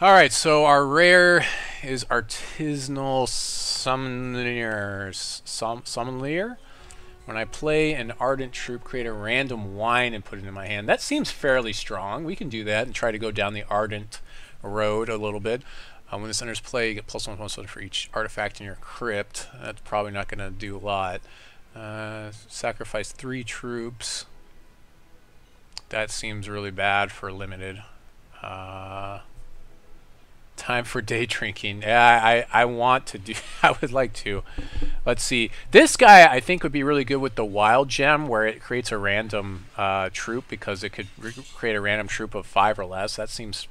Alright, so our rare is Artisanal Sommelier. When I play an Ardent Troop, create a random wine and put it in my hand. That seems fairly strong. We can do that and try to go down the Ardent road a little bit. When this enters play, you get +1/+1 for each artifact in your crypt. That's probably not going to do a lot. Sacrifice 3 troops. That seems really bad for limited. Time for day drinking. Yeah, I want to do. I would like to. Let's see. This guy I think would be really good with the wild gem, where it creates a random troop, because it could create a random troop of 5 or less. That seems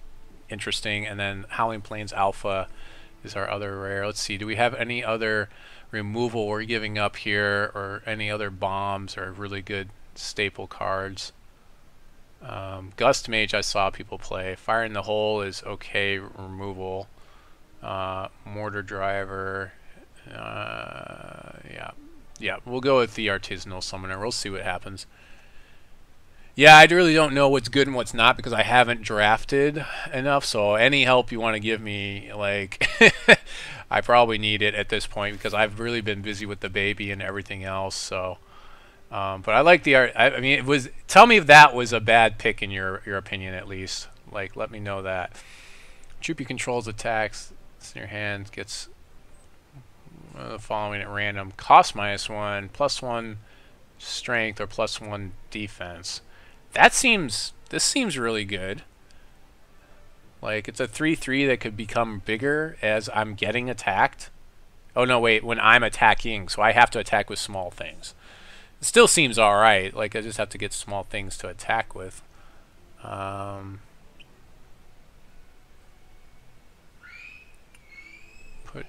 interesting. And then Howling Plains Alpha is our other rare. Let's see. Do we have any other removal we're giving up here, or any other bombs or really good staple cards? Gust Mage I saw people play. Fire in the Hole is okay removal. Mortar Driver. Yeah, we'll go with the Artisanal Summoner. We'll see what happens. Yeah, I really don't know what's good and what's not, because I haven't drafted enough, so any help you want to give me, like, I probably need it at this point, because I've really been busy with the baby and everything else, so... but I like the art. I mean, it was. Tell me if that was a bad pick in your opinion, at least. Like, let me know that. Troop you controls attacks. It's in your hand. Gets the following at random. Cost -1, +1 strength, or +1 defense. That seems. This seems really good. Like, it's a 3/3 that could become bigger as I'm getting attacked. Oh no, wait. When I'm attacking, so I have to attack with small things. It still seems alright. Like, I just have to get small things to attack with. Put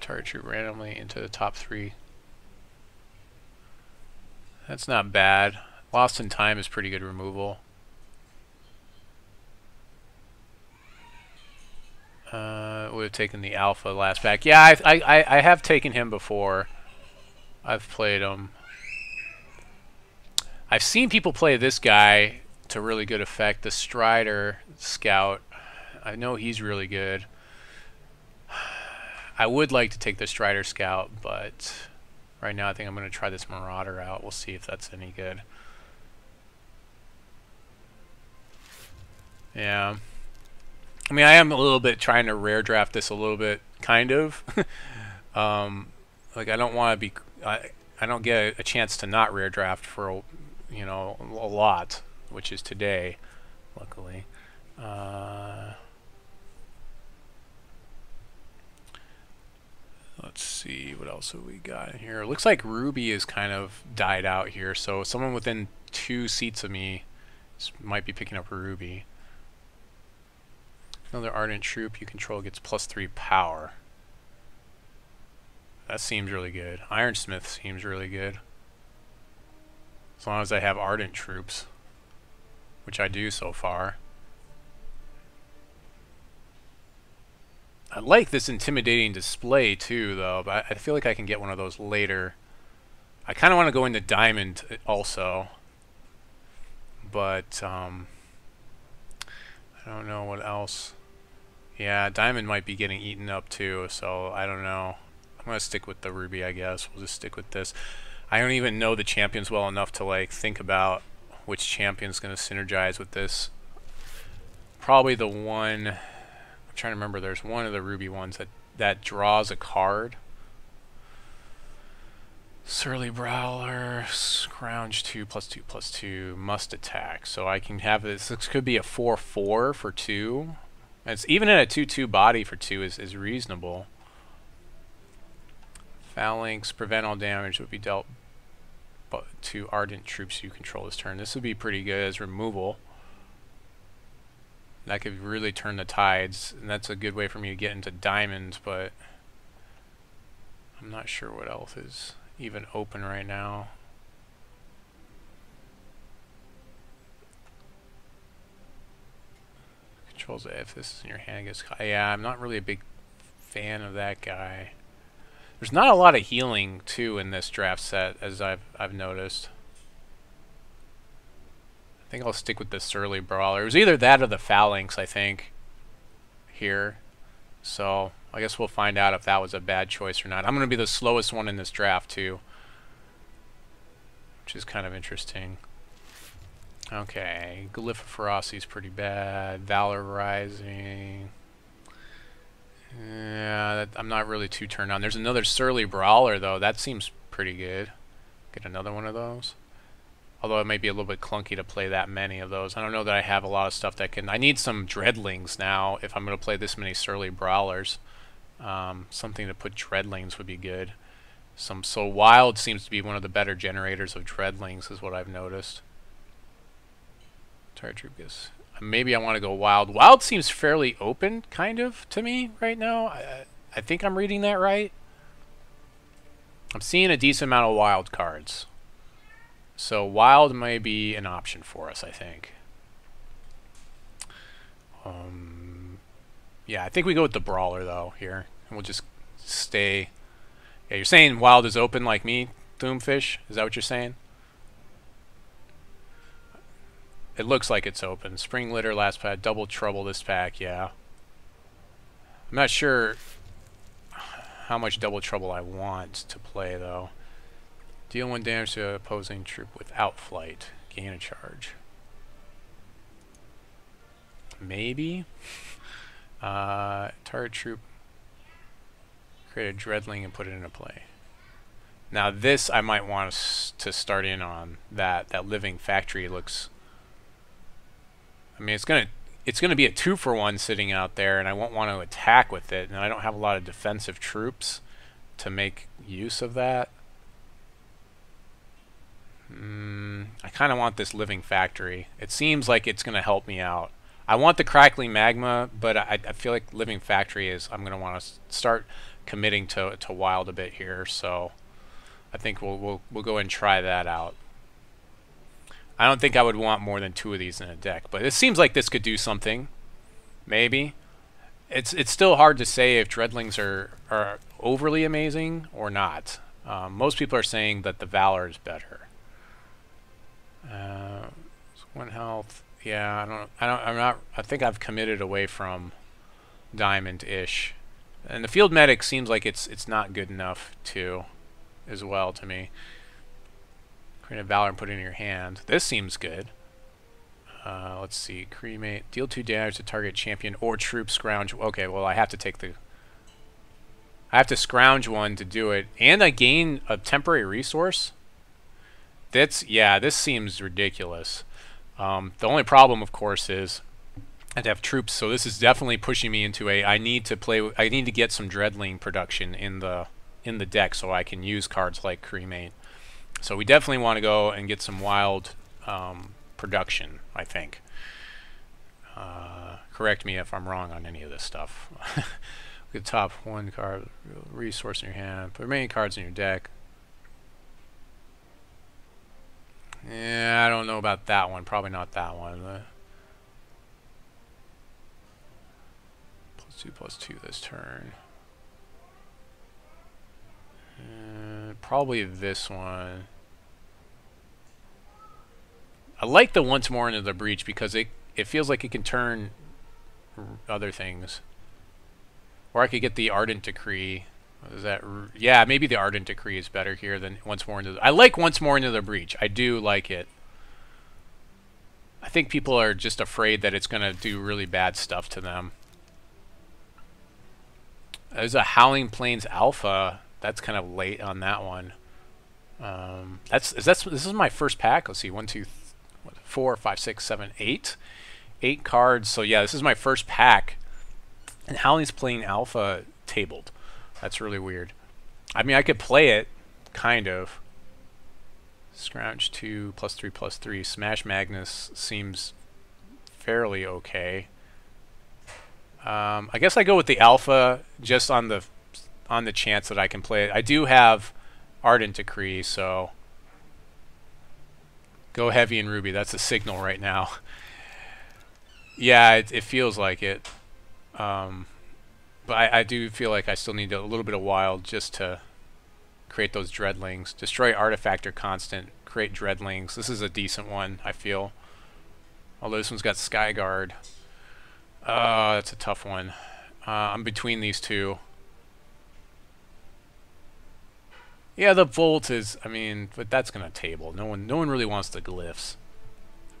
target troop randomly into the top 3. That's not bad. Lost in Time is pretty good removal. Would have taken the Alpha last pack. Yeah, I have taken him before. I've played him. I've seen people play this guy to really good effect. The Strider Scout. I know he's really good. I would like to take the Strider Scout, but right now I think I'm going to try this Marauder out. We'll see if that's any good. Yeah. I mean, I am a little bit trying to rare draft this a little bit, kind of. Like, I don't want to be... I don't get a chance to not rare draft for, you know, a lot, which is today, luckily. Let's see, what else have we got in here? It looks like Ruby is kind of died out here, so someone within 2 seats of me might be picking up Ruby. Another Ardent Troop you control gets +3 power. That seems really good. Ironsmith seems really good. As long as I have Ardent Troops, which I do so far. I like this Intimidating Display too, though, but I feel like I can get one of those later. I kind of want to go into Diamond also, but I don't know what else. Yeah, Diamond might be getting eaten up too, so I don't know. I'm going to stick with the Ruby, I guess. We'll just stick with this. I don't even know the champions well enough to, like, think about which champion's going to synergize with this. Probably the one... I'm trying to remember. There's one of the Ruby ones that draws a card. Surly Brawler, Scrounge 2, +2/+2, must attack. So I can have this. This could be a 4/4 for 2. It's even in a 2/2 body for 2 is reasonable. Phalanx, prevent all damage would be dealt to Ardent Troops you control this turn. This would be pretty good as removal. That could really turn the tides, and that's a good way for me to get into Diamond, but I'm not sure what else is even open right now. Controls if this is in your hand gets caught. Yeah, I'm not really a big fan of that guy. There's not a lot of healing too in this draft set, as I've noticed. I think I'll stick with the Surly Brawler. It was either that or the Phalanx, I think, here. So I guess we'll find out if that was a bad choice or not. I'm going to be the slowest one in this draft too, which is kind of interesting. Okay, Glyph of Ferocity is pretty bad. Valor Rising. Yeah, I'm not really too turned on. There's another Surly Brawler though. That seems pretty good. Get another one of those. Although it may be a little bit clunky to play that many of those. I don't know that I have a lot of stuff that can... I need some Dreadlings now if I'm going to play this many Surly Brawlers. Something to put Dreadlings would be good. So Wild seems to be one of the better generators of Dreadlings is what I've noticed. Target Troop gets... Maybe I want to go Wild. Wild seems fairly open, kind of, to me right now. I think I'm reading that right. I'm seeing a decent amount of Wild cards. So Wild may be an option for us, I think. Yeah, I think we go with the Brawler, though, here. And we'll just stay... Yeah, you're saying Wild is open like me, Doomfish? Is that what you're saying? It looks like it's open. Spring Litter last pack, Double Trouble this pack, yeah. I'm not sure how much Double Trouble I want to play, though. Deal 1 damage to an opposing troop without flight. Gain a charge. Maybe. Target troop. Create a Dreadling and put it into play. Now this I might want to start in on. That Living Factory looks... I mean, it's gonna be a 2-for-1 sitting out there, and I won't want to attack with it, and I don't have a lot of defensive troops to make use of that. I kind of want this Living Factory. It seems like it's going to help me out. I want the Crackling Magma, but I feel like Living Factory is... I'm going to want to start committing to Wild a bit here, so I think we'll go and try that out. I don't think I would want more than 2 of these in a deck, but it seems like this could do something. Maybe. It's still hard to say if Dreadlings are overly amazing or not. Most people are saying that the Valor is better. 1 health. Yeah, I think I've committed away from Diamond-ish. And the Field Medic seems like it's not good enough too, as well to me. Create a Valor and put it in your hand. This seems good. Let's see. Cremate. Deal 2 damage to target champion or troop scrounge. Okay, well I have to take the... I have to scrounge 1 to do it. And I gain a temporary resource? Yeah, this seems ridiculous. The only problem, of course, is I have to have troops, so this is definitely pushing me into a... I need to get some Dreadling production in the deck so I can use cards like Cremate. So we definitely want to go and get some Wild production, I think. Correct me if I'm wrong on any of this stuff. Look at the top 1 card, resource in your hand, put remaining cards in your deck. Yeah, I don't know about that one. Probably not that one. +2/+2 this turn. Probably this one. I like the Once More into the Breach because it feels like it can turn other things. Or I could get the Ardent Decree. Is that... Yeah, maybe the Ardent Decree is better here than Once More into the... I like Once More into the Breach. I do like it. I think people are just afraid that it's going to do really bad stuff to them. There's a Howling Plains Alpha. That's kind of late on that one. This is my first pack. Let's see, 1, 2, 4, 5, 6, 7, 8. 8 cards. So yeah, this is my first pack. And Howling's Plains Alpha tabled. That's really weird. I mean, I could play it, kind of. Scrounge 2, +3/+3. Smash Magnus seems fairly okay. I guess I go with the Alpha just on the chance that I can play it. I do have Ardent Decree, so go heavy in Ruby. That's a signal right now. Yeah, it feels like it. But I do feel like I still need a little bit of Wild just to create those Dreadlings. Destroy Artifact or Constant. Create Dreadlings. This is a decent one, I feel. Although this one's got Skyguard. That's a tough one. I'm between these two. Yeah, the Volt is, I mean, but that's gonna table. No one really wants the glyphs.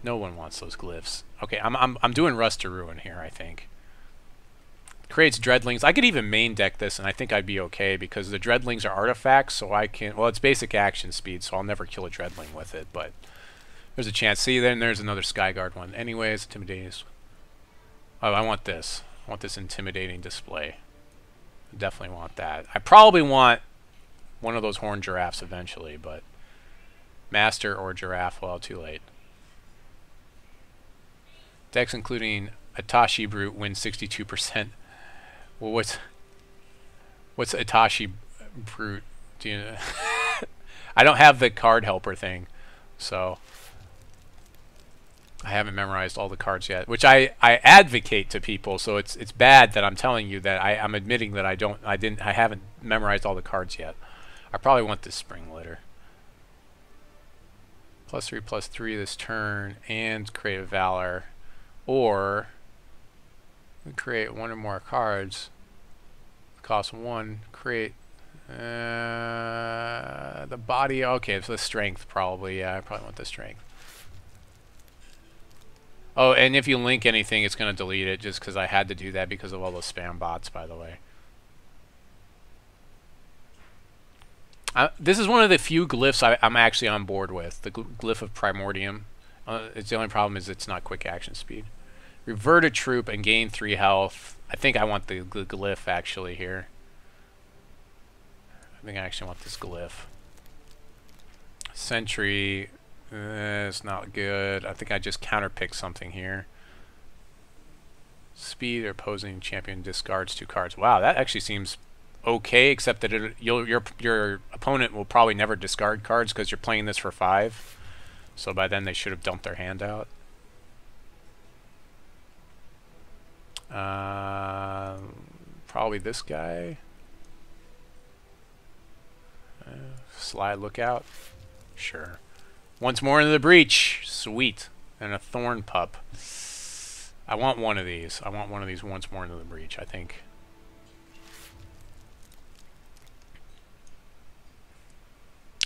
No one wants those glyphs. Okay, I'm doing Rust to Ruin here, I think. Creates Dreadlings. I could even main deck this, and I think I'd be okay, because the Dreadlings are artifacts, so I can... Well, it's basic action speed, so I'll never kill a Dreadling with it, but there's a chance. See, then there's another Skyguard one. Anyways, Intimidating... Oh, I want this. I want this Intimidating display. I definitely want that. I probably want one of those Horned Giraffes eventually, but... Master or Giraffe, well, too late. Decks including Atashi Brute win 62%. Well, what's Atashi Brute? Do you know? I don't have the card helper thing, so I haven't memorized all the cards yet, which I advocate to people. So it's bad that I'm telling you that I'm admitting that I haven't memorized all the cards yet. I probably want this Spring Litter. +3/+3 this turn, and create a Valor. Or we create one or more cards. Cost 1. Create the body. Okay, so the strength probably. Yeah, I probably want the strength. Oh, and if you link anything, it's going to delete it just because I had to do that because of all those spam bots, by the way. This is one of the few glyphs I'm actually on board with. The glyph of Primordium. It's the only problem is it's not quick action speed. Revert a troop and gain 3 health. I think I want the glyph actually here. I think I actually want this glyph. Sentry, it's not good. I think I just counterpick something here. Speed, opposing champion discards 2 cards. Wow, that actually seems okay, except that your opponent will probably never discard cards because you're playing this for 5. So by then they should have dumped their hand out. Probably this guy. Sly Lookout. Sure. Once more into the breach. Sweet. And a Thorn Pup. I want one of these. I want one of these once more into the breach, I think.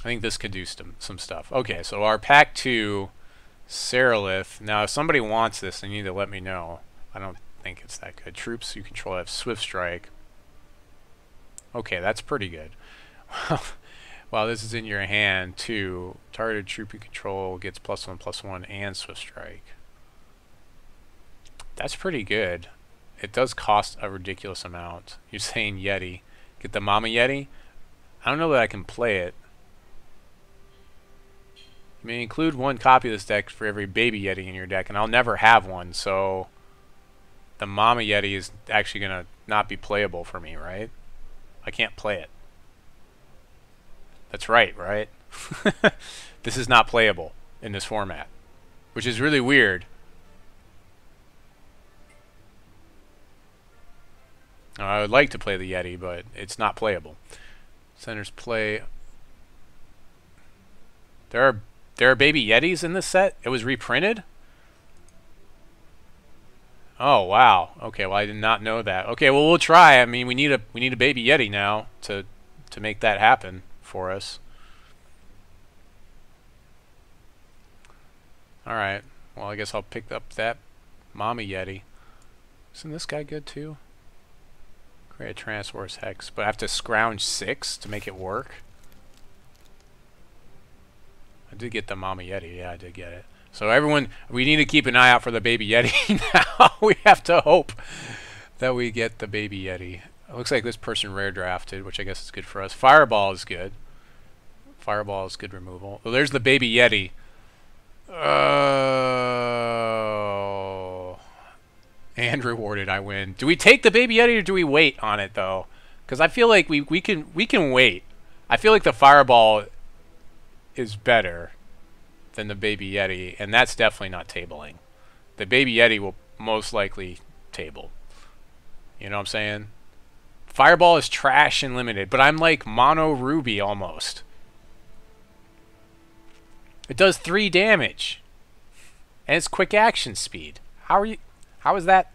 I think this could do some stuff. Okay, so our Pack 2, Seralith. Now, if somebody wants this, they need to let me know. I don't think it's that good. Troops you control have Swift Strike. Okay, that's pretty good. While this is in your hand, too, targeted troop you control gets +1/+1 and Swift Strike. That's pretty good. It does cost a ridiculous amount. You're saying Yeti. Get the Mama Yeti? I don't know that I can play it. You may include 1 copy of this deck for every baby Yeti in your deck, and I'll never have one, so the Mama Yeti is actually going to not be playable for me, right? I can't play it. That's right, right? This is not playable in this format, which is really weird. I would like to play the Yeti, but it's not playable. Centers play. There are baby Yetis in this set? It was reprinted? Oh wow. Okay, well I did not know that. Okay, well we'll try. I mean we need a baby Yeti now to make that happen for us. Alright. Well I guess I'll pick up that Mama Yeti. Isn't this guy good too? Create a Transforce Hex, but I have to scrounge 6 to make it work. I did get the Mama Yeti. Yeah, I did get it. So everyone, we need to keep an eye out for the baby Yeti now. We have to hope that we get the baby Yeti. It looks like this person rare drafted, which I guess is good for us. Fireball is good. Fireball is good removal. Well, there's the baby Yeti. Oh. And rewarded, I win. Do we take the baby Yeti or do we wait on it though? Because I feel like we can wait. I feel like the Fireball is better than the baby Yeti, and that's definitely not tabling. The baby Yeti will most likely table. You know what I'm saying? Fireball is trash and limited, but I'm like mono Ruby almost. It does 3 damage. And it's quick action speed. How is that?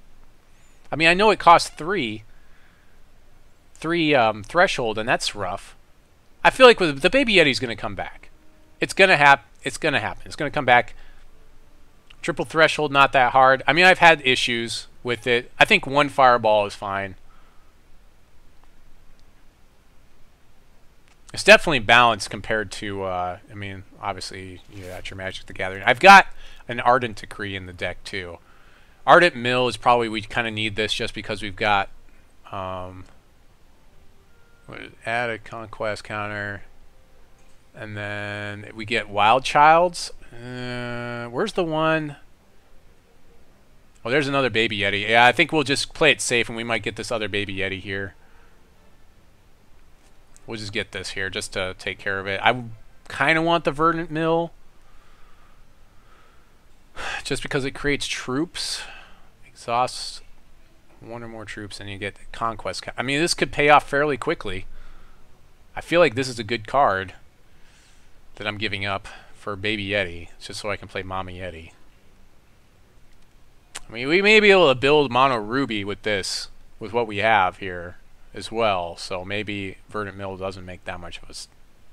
I mean, I know it costs 3, 3 threshold, and that's rough. I feel like with the Baby Yeti's going to come back. It's going to happen. It's going to happen. It's going to come back. Triple threshold, not that hard. I mean, I've had issues with it. I think 1 fireball is fine. It's definitely balanced compared to, I mean, obviously, you got your Magic the Gathering. I've got an Ardent Decree in the deck, too. Ardent Mill is probably, we kind of need this just because we've got, add a Conquest counter, and then we get Wild Childs. Where's the one? Oh, there's another Baby Yeti. Yeah, I think we'll just play it safe, and we might get this other Baby Yeti here. We'll just get this here just to take care of it. I kind of want the Verdant Mill just because it creates troops. Exhausts 1 or more troops and you get Conquest. I mean, this could pay off fairly quickly. I feel like this is a good card that I'm giving up for Baby Yeti just so I can play Mama Yeti. I mean, we may be able to build Mono Ruby with this, with what we have here as well, so maybe Verdant Mill doesn't make that much of a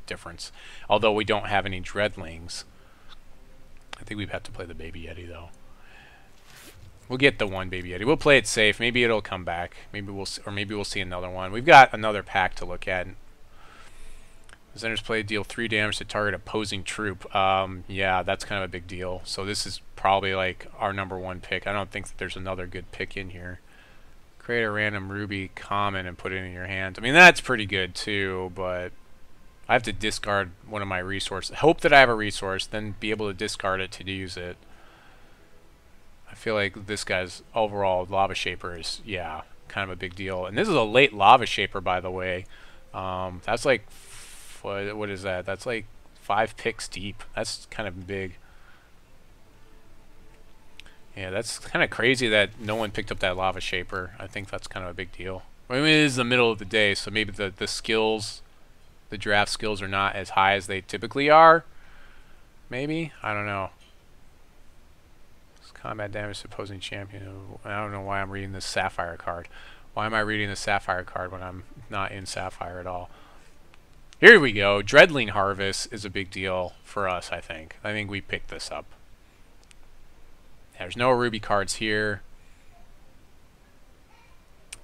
difference. Although we don't have any Dreadlings. I think we'd have to play the Baby Yeti, though. We'll get the 1 Baby Yeti. We'll play it safe. Maybe it'll come back. Maybe we'll see another one. We've got another pack to look at. Presenters play, deal 3 damage to target opposing troop. Yeah, that's kind of a big deal. So this is probably like our #1 pick. I don't think that there's another good pick in here. Create a random Ruby common and put it in your hand. I mean, that's pretty good too, but I have to discard one of my resources. Hope that I have a resource, then be able to discard it to use it. I feel like this guy's overall Lava Shaper is, yeah, kind of a big deal. And this is a late Lava Shaper, by the way. That's like, what is that? That's like 5 picks deep. That's kind of big. Yeah, that's kind of crazy that no one picked up that Lava Shaper. I think that's kind of a big deal. I mean, it is the middle of the day, so maybe the skills, the draft skills are not as high as they typically are. Maybe? I don't know. Combat damage to opposing champion. I don't know why I'm reading this Sapphire card. Why am I reading the Sapphire card when I'm not in Sapphire at all? Here we go. Dreadling Harvest is a big deal for us, I think. I think we picked this up. There's no Ruby cards here.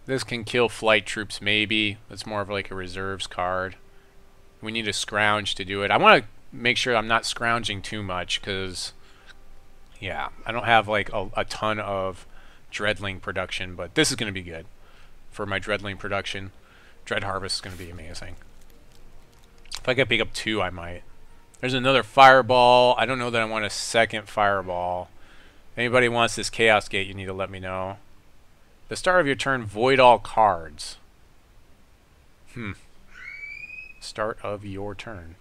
This can kill flight troops, maybe. It's more of like a reserves card. We need a scrounge to do it. I want to make sure I'm not scrounging too much, because, yeah, I don't have like a ton of Dreadling production, but this is going to be good for my Dreadling production. Dread Harvest is going to be amazing. If I could pick up 2, I might. There's another Fireball. I don't know that I want a second Fireball. Anybody wants this Chaos Gate, you need to let me know. The start of your turn, void all cards. Start of your turn.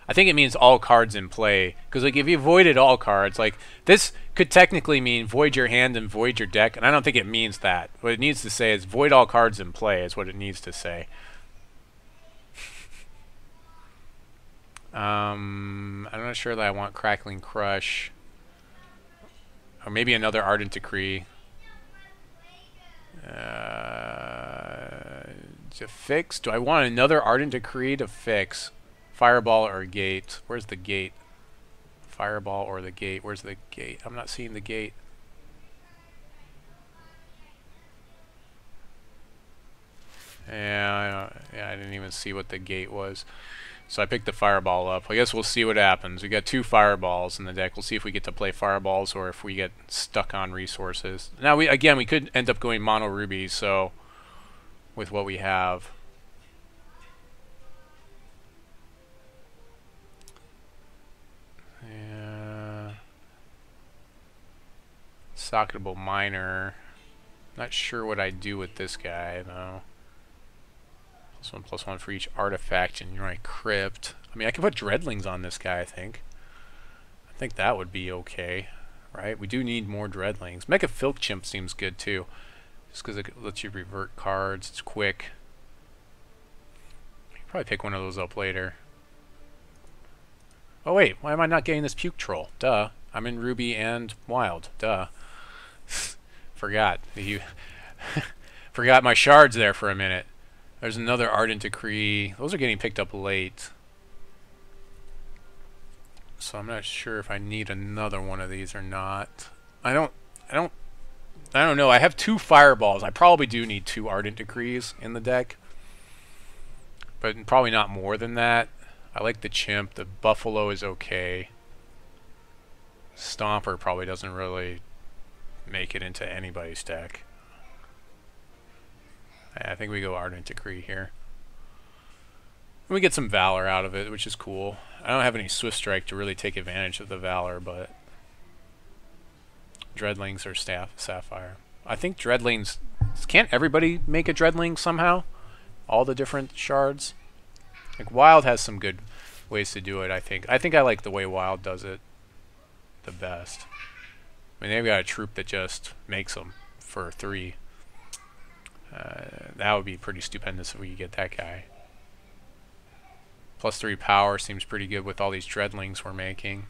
I think it means all cards in play, because like if you voided all cards, like this could technically mean void your hand and void your deck, and I don't think it means that. What it needs to say is void all cards in play is what it needs to say. I'm not sure that I want Crackling Crush, or maybe another Ardent Decree. To fix? Do I want another Ardent Decree to fix? Fireball or Gate? Where's the Gate? Fireball or the Gate? Where's the Gate? I'm not seeing the Gate. Yeah, I didn't even see what the Gate was. So I picked the Fireball up. I guess we'll see what happens. We got 2 Fireballs in the deck. We'll see if we get to play Fireballs or if we get stuck on resources. Now, we could end up going Mono Ruby, so with what we have. Yeah. Socketable Miner. Not sure what I do with this guy, though. +1/+1 for each artifact in your crypt. I mean, I could put Dreadlings on this guy, I think. I think that would be okay, right? We do need more Dreadlings. Mega Filk Chimp seems good, too. Just because it lets you revert cards. It's quick. You can probably pick one of those up later. Oh, wait. Why am I not getting this Puke Troll? Duh. I'm in Ruby and Wild. Duh. Forgot. You forgot my shards there for a minute. There's another Ardent Decree. Those are getting picked up late. So I'm not sure if I need another one of these or not. I don't know. I have 2 fireballs. I probably do need 2 Ardent Decrees in the deck. But probably not more than that. I like the chimp. The buffalo is okay. Stomper probably doesn't really make it into anybody's deck. I think we go Ardent Decree here. We get some Valor out of it, which is cool. I don't have any Swift Strike to really take advantage of the Valor, but Dreadlings or Sapphire. I think Dreadlings... Can't everybody make a Dreadling somehow? All the different shards? Like, Wild has some good ways to do it, I think. I think I like the way Wild does it the best. I mean, they've got a troop that just makes them for 3. That would be pretty stupendous if we could get that guy. +3 power seems pretty good with all these Dreadlings we're making.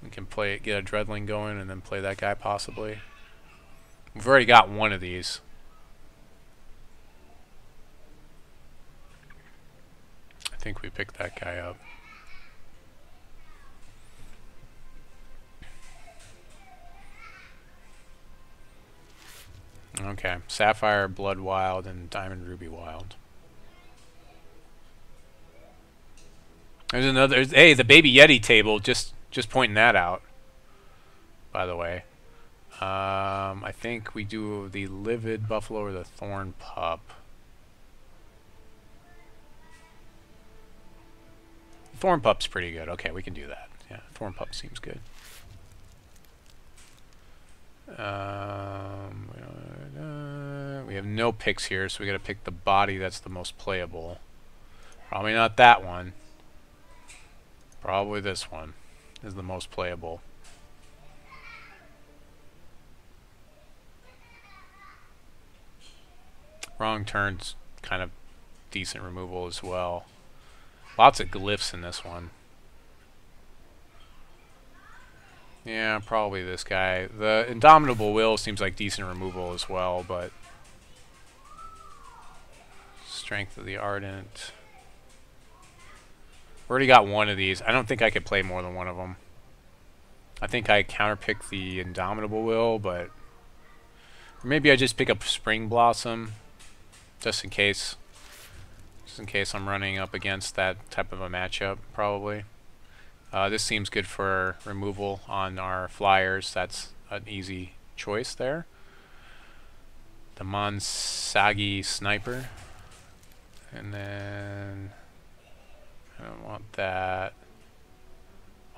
We can get a Dreadling going and then play that guy possibly. We've already got one of these. I think we picked that guy up. Okay, Sapphire, Blood Wild, and Diamond Ruby Wild. There's another. Hey, the Baby Yeti table. Just pointing that out. By the way, I think we do the Livid Buffalo or the Thorn Pup. Thorn Pup's pretty good. Okay, we can do that. Yeah, Thorn Pup seems good. We have no picks here, so we got to pick the body that's the most playable. Probably not that one. Probably this one is the most playable. Wrong Turn's kind of decent removal as well. Lots of glyphs in this one. Yeah, probably this guy. The Indomitable Will seems like decent removal as well, but Strength of the Ardent. Already got one of these. I don't think I could play more than one of them. I think I counterpick the Indomitable Will, but or maybe I just pick up Spring Blossom just in case. Just in case I'm running up against that type of a matchup, probably. This seems good for removal on our flyers. That's an easy choice there. The Monsagi Sniper. And then I don't want that.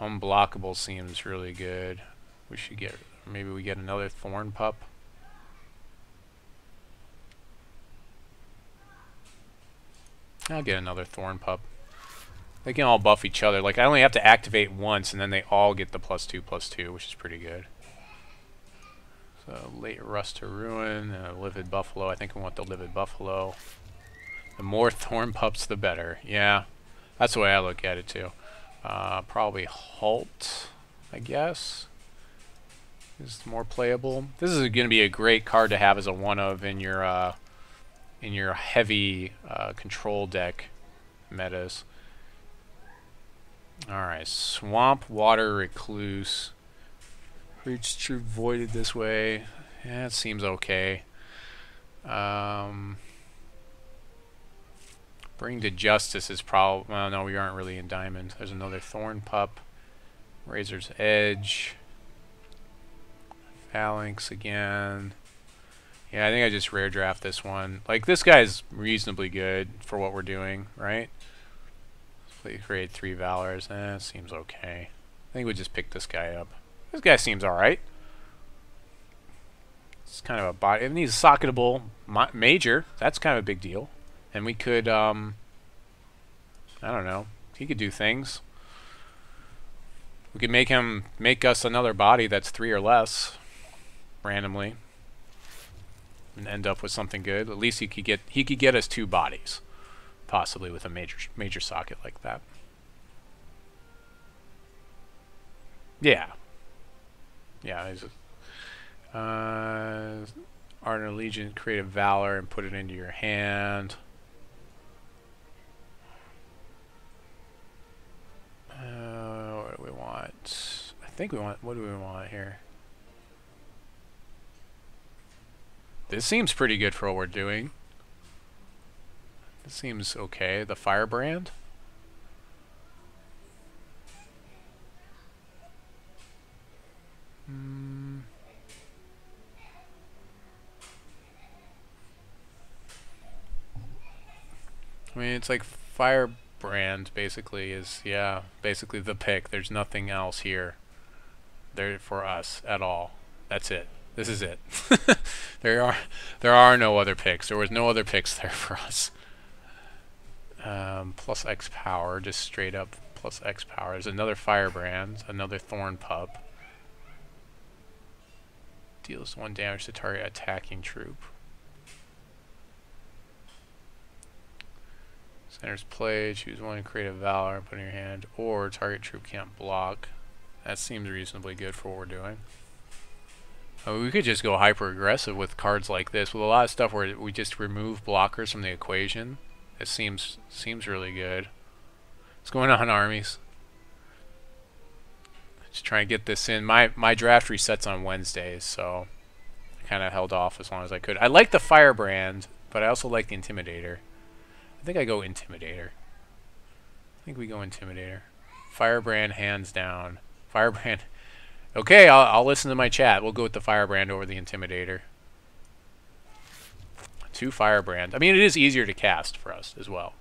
Unblockable seems really good. We should get, maybe we get another Thorn Pup. I'll get another Thorn Pup. They can all buff each other. Like, I only have to activate once, and then they all get the +2/+2, which is pretty good. So, Late Rust to Ruin, Livid Buffalo. I think we want the Livid Buffalo. The more Thorn Pups, the better. Yeah, that's the way I look at it, too. Probably Halt, I guess, is more playable. This is going to be a great card to have as a one-of in your heavy control deck metas. Alright, Swamp, Water, Recluse. Reach True Voided this way. Yeah, it seems okay. Bring to Justice is probably... Well, no, we aren't really in Diamond. There's another Thorn Pup. Razor's Edge. Phalanx again. Yeah, I think I just rare draft this one. Like, this guy's reasonably good for what we're doing, right? We create 3 Valors. Seems okay. I think we just pick this guy up. This guy seems alright. It's kind of a body. If he's a socketable major, that's kind of a big deal. And we could, I don't know. He could do things. We could make us another body that's 3 or less, randomly, and end up with something good. At least he could get us 2 bodies. Possibly with a major socket like that. Yeah. Yeah. Ardent Legion, create a Valor and put it into your hand. What do we want? I think we want, what do we want here? This seems pretty good for what we're doing. This seems okay. The Firebrand. I mean, it's like Firebrand basically is, yeah, basically the pick. There's nothing else here there for us at all. That's it. This is it. there are no other picks. There was no other picks there for us. Plus X power, just straight up plus X power. There's another Firebrand, another Thorn Pup. Deals 1 damage to target attacking troop. Center's play, choose one, create a Valor, put in your hand, or target troop can't block. That seems reasonably good for what we're doing. I mean, we could just go hyper aggressive with cards like this, with a lot of stuff where we just remove blockers from the equation. It seems really good. What's going on, armies? Just trying to get this in. My draft resets on Wednesdays, so I kind of held off as long as I could. I like the Firebrand, but I also like the Intimidator. I think I go Intimidator. I think we go Intimidator. Firebrand, hands down. Firebrand. Okay, I'll listen to my chat. We'll go with the Firebrand over the Intimidator. 2 Firebrand. I mean, it is easier to cast for us as well.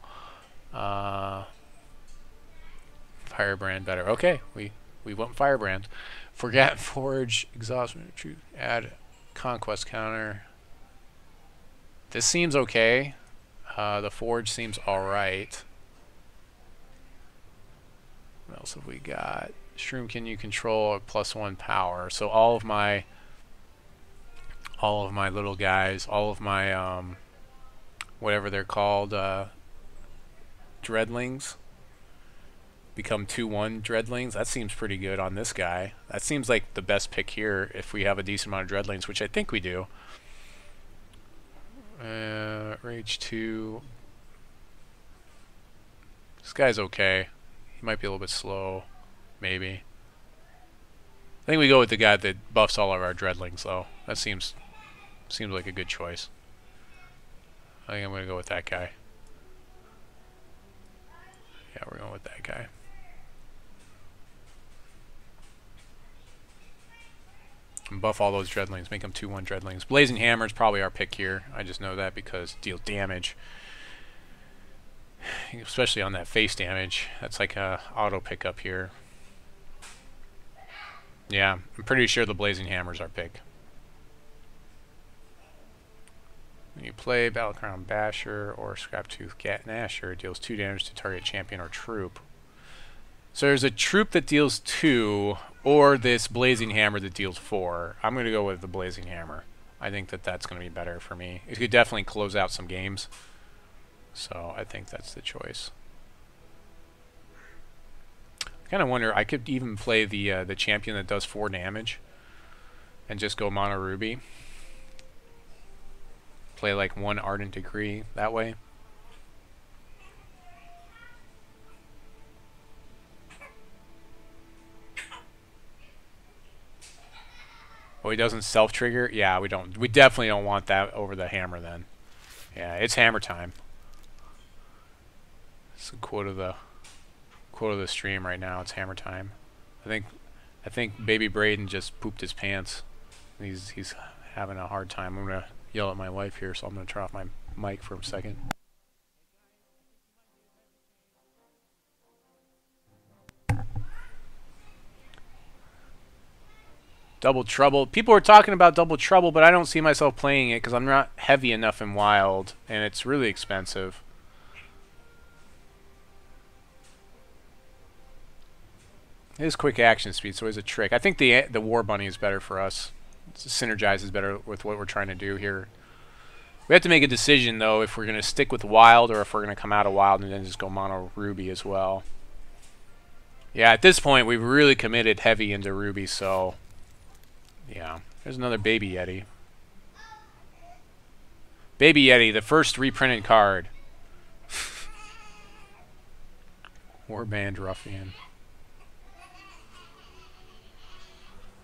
Firebrand better. Okay, we went Firebrand. Forget Forge, Exhaustion, add Conquest counter. This seems okay. The Forge seems alright. What else have we got? Shroomkin you control +1 power. So all of my little guys, all of my whatever they're called, dreadlings become 2/1 dreadlings. That seems pretty good on this guy. That seems like the best pick here if we have a decent amount of dreadlings, which I think we do. Rage 2. This guy's okay. He might be a little bit slow, maybe. I think we go with the guy that buffs all of our dreadlings, though. That seems like a good choice. I think I'm going to go with that guy. Yeah, we're going with that guy. And buff all those dreadlings, make them 2/1 dreadlings. Blazing Hammer is probably our pick here. I just know that because it deals damage. Especially on that face damage. That's like a auto pickup here. Yeah, I'm pretty sure the Blazing Hammer is our pick. When you play Battlecrown Basher or Scraptooth Gnasher, it deals 2 damage to target champion or troop. So there's a troop that deals 2, or this Blazing Hammer that deals 4. I'm going to go with the Blazing Hammer. I think that that's going to be better for me. It could definitely close out some games. So I think that's the choice. I kind of wonder, I could even play the champion that does 4 damage and just go mono ruby. Play like 1 Ardent Decree that way. Oh, he doesn't self-trigger? Yeah, we don't. We definitely don't want that over the hammer then. Yeah, it's hammer time. It's the quote of the stream right now. It's hammer time. I think Baby Braden just pooped his pants. He's having a hard time. I'm gonna yell at my wife here, so I'm gonna turn off my mic for a second. Double Trouble. People are talking about Double Trouble, but I don't see myself playing it because I'm not heavy enough in Wild, and it's really expensive. It is quick action speed, so it's a trick. I think the War Bunny is better for us. It synergizes better with what we're trying to do here. We have to make a decision, though, if we're going to stick with Wild or if we're going to come out of Wild and then just go mono Ruby as well. Yeah, at this point, we've really committed heavy into Ruby, so... yeah, There's another Baby Yeti. Baby Yeti, the first reprinted card. Warband Ruffian.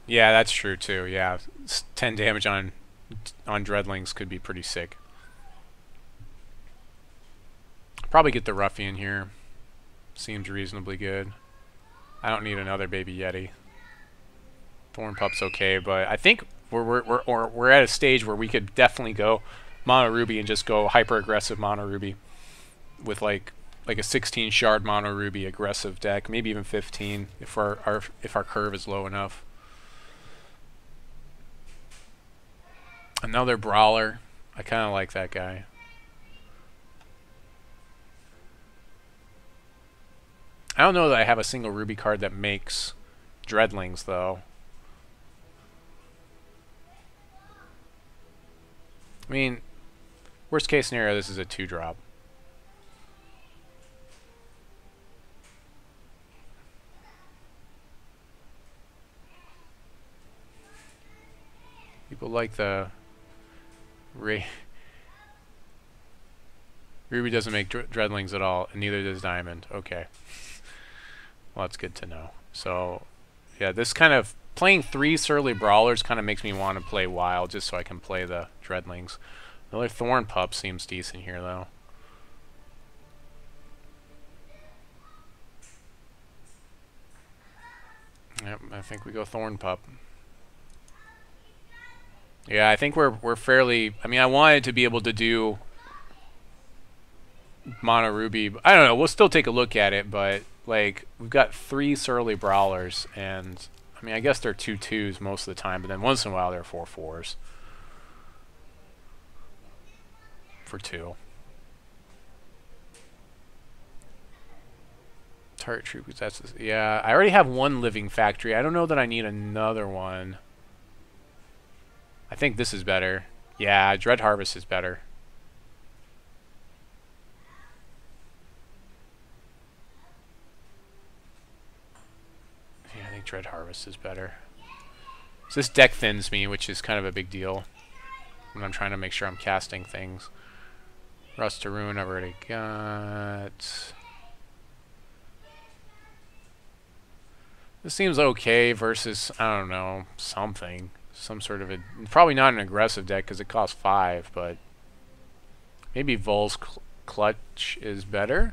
Yeah, that's true too. Yeah, 10 damage on Dreadlings could be pretty sick. Probably get the Ruffian here. Seems reasonably good. I don't need another Baby Yeti. Thorn Pup's okay, but I think we're at a stage where we could definitely go Mono Ruby and just go hyper aggressive Mono Ruby with like a 16 shard Mono Ruby aggressive deck, maybe even 15 if our curve is low enough. Another Brawler. I kind of like that guy. I don't know that I have a single Ruby card that makes Dreadlings, though. I mean, worst case scenario, this is a 2-drop. People like the Ruby doesn't make Dreadlings at all, and neither does Diamond. Okay. Well, that's good to know. So, yeah, this kind of playing 3 Surly Brawlers kind of makes me want to play Wild just so I can play the Dreadlings. Another Thorn Pup seems decent here, though. Yep, I think we go Thorn Pup. Yeah, I think we're fairly... I mean, I wanted to be able to do Mono Ruby. I don't know. We'll still take a look at it, but like we've got 3 Surly Brawlers, and I mean, I guess they're 2/2s most of the time, but then once in a while they're 4/4s for 2. Turret Troop, that's yeah. I already have 1 Living Factory. I don't know that I need another one. I think this is better. Yeah, Dread Harvest is better. Yeah, I think Dread Harvest is better. So this deck thins me, which is kind of a big deal when I'm trying to make sure I'm casting things. Rust to Ruin I've already got. This seems okay versus, I don't know, something. Some sort of a... Probably not an aggressive deck because it costs 5, but... Maybe Vol's Clutch is better.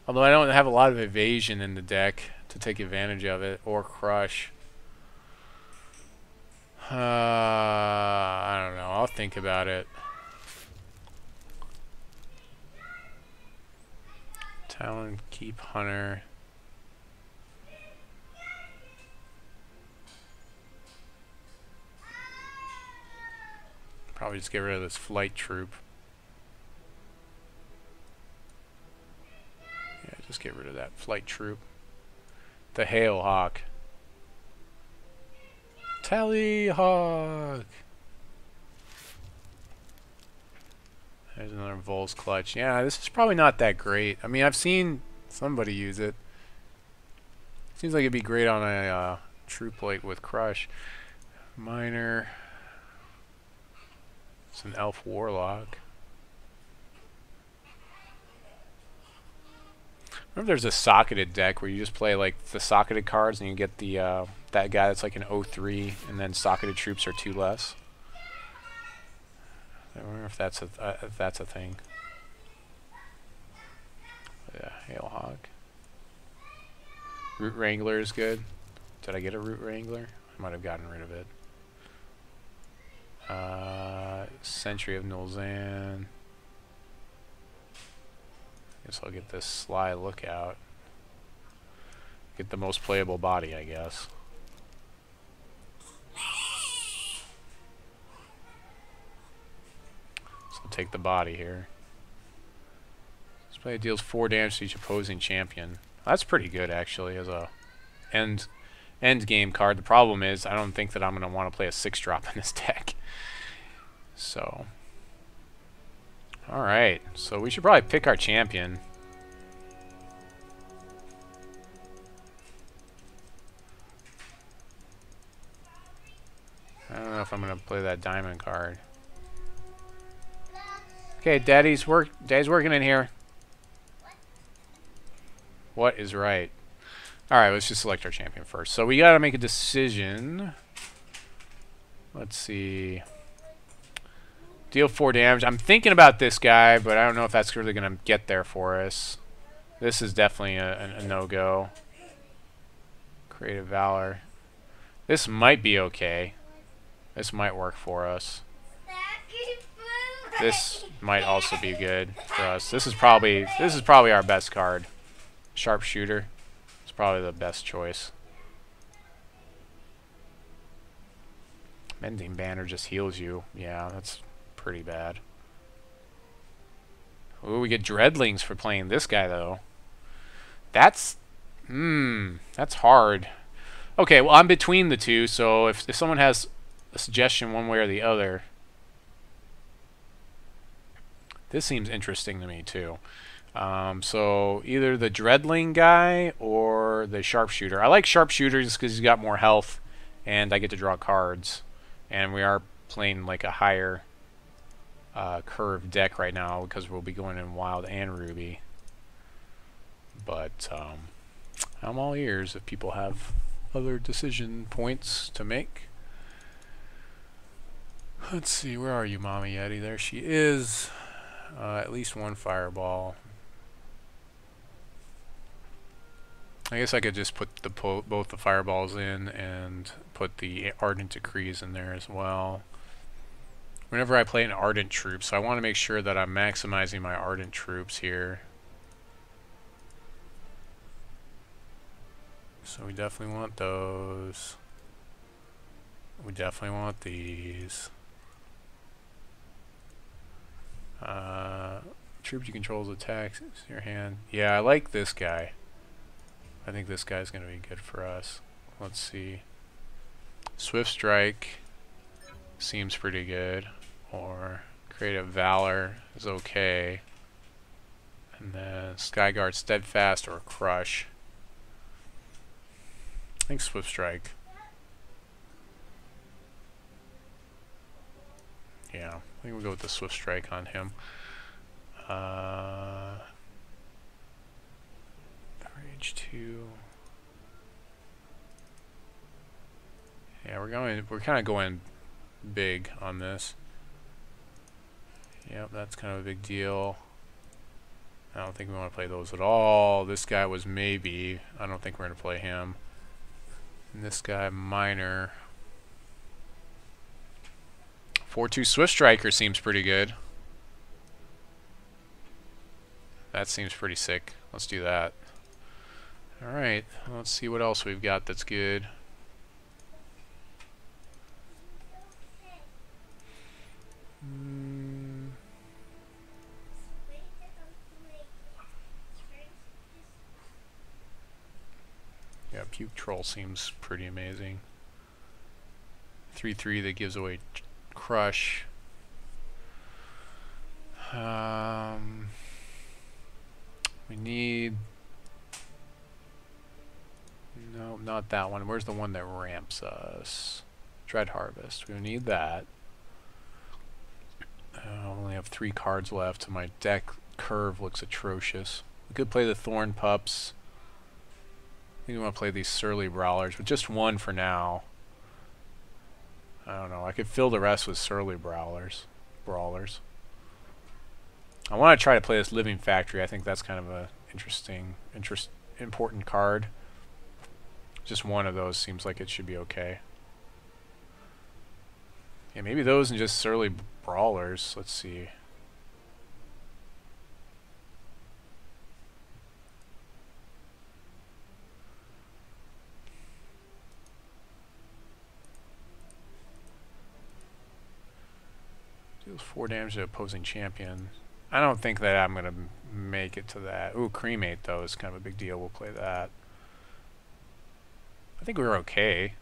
Although I don't have a lot of evasion in the deck to take advantage of it. Or Crush. I don't know. I'll think about it. Talon, Keep Hunter... Probably just get rid of this Flight Troop. Yeah, just get rid of that Flight Troop. The Hail Hawk. Tally Hawk! There's another Vol's Clutch. Yeah, this is probably not that great. I mean, I've seen somebody use it. Seems like it'd be great on a True Plate with Crush. Miner... It's an Elf Warlock. Remember there's a socketed deck where you just play like the socketed cards and you get the that guy that's like an 0/3 and then socketed troops are 2 less. I wonder if that's a thing. Yeah, Hailhawk. Root Wrangler is good. Did I get a Root Wrangler? I might have gotten rid of it. Sentry of Nulzan. Guess I'll get this Sly Lookout. Get the most playable body, I guess. So I'll take the body here. This play deals 4 damage to each opposing champion. That's pretty good, actually, as a end game card. The problem is, I don't think that I'm going to want to play a 6-drop in this deck. So, alright. So we should probably pick our champion. I don't know if I'm gonna play that diamond card. Okay, Daddy's working in here. What is right? Alright, let's just select our champion first. So we gotta make a decision. Let's see. Deal 4 damage. I'm thinking about this guy, but I don't know if that's really gonna get there for us. This is definitely a no-go. Creative Valor. This might be okay. This might work for us. This might also be good for us. This is probably our best card. Sharpshooter. It's probably the best choice. Mending Banner just heals you. Yeah, that's pretty bad. Ooh, we get Dreadlings for playing this guy though. That's hard. Okay, well I'm between the two, so if someone has a suggestion one way or the other. This seems interesting to me too. So either the Dreadling guy or the Sharpshooter. I like Sharpshooter just because he's got more health and I get to draw cards. And we are playing like a higher curve deck right now because we'll be going in Wild and Ruby. But I'm all ears if people have other decision points to make. Let's see, where are you, Mommy Yeti? There she is. At least one fireball. I guess I could just put both the fireballs in and put the Ardent Decrees in there as well. Whenever I play an Ardent troop, so I want to make sure that I'm maximizing my Ardent troops here. So we definitely want those. We definitely want these. Troops you control's attacks in your hand. Yeah, I like this guy. I think this guy's going to be good for us. Let's see. Swift Strike seems pretty good. Or Creative Valor is okay. And then Skyguard Steadfast or Crush. I think Swift Strike. Yeah, I think we'll go with the Swift Strike on him. Rage 2. Yeah, we're kind of going big on this. Yep, that's kind of a big deal. I don't think we want to play those at all. This guy was maybe. I don't think we're going to play him. And this guy, minor. 4-2 Swift Striker seems pretty good. That seems pretty sick. Let's do that. Alright, let's see what else we've got that's good. Yeah, Puke Troll seems pretty amazing. 3/3 that gives away Crush. We need... No, not that one. Where's the one that ramps us? Dread Harvest. We need that. I only have 3 cards left, so my deck curve looks atrocious. We could play the Thorn Pups. I think we want to play these Surly Brawlers, but just one for now. I don't know. I could fill the rest with Surly Brawlers. I want to try to play this Living Factory. I think that's kind of a important card. Just one of those seems like it should be okay. Yeah, maybe those and just Surly Brawlers. Let's see. Deals 4 damage to opposing champion. I don't think that I'm going to make it to that. Ooh, Cremate, though, is kind of a big deal. We'll play that. I think we're okay.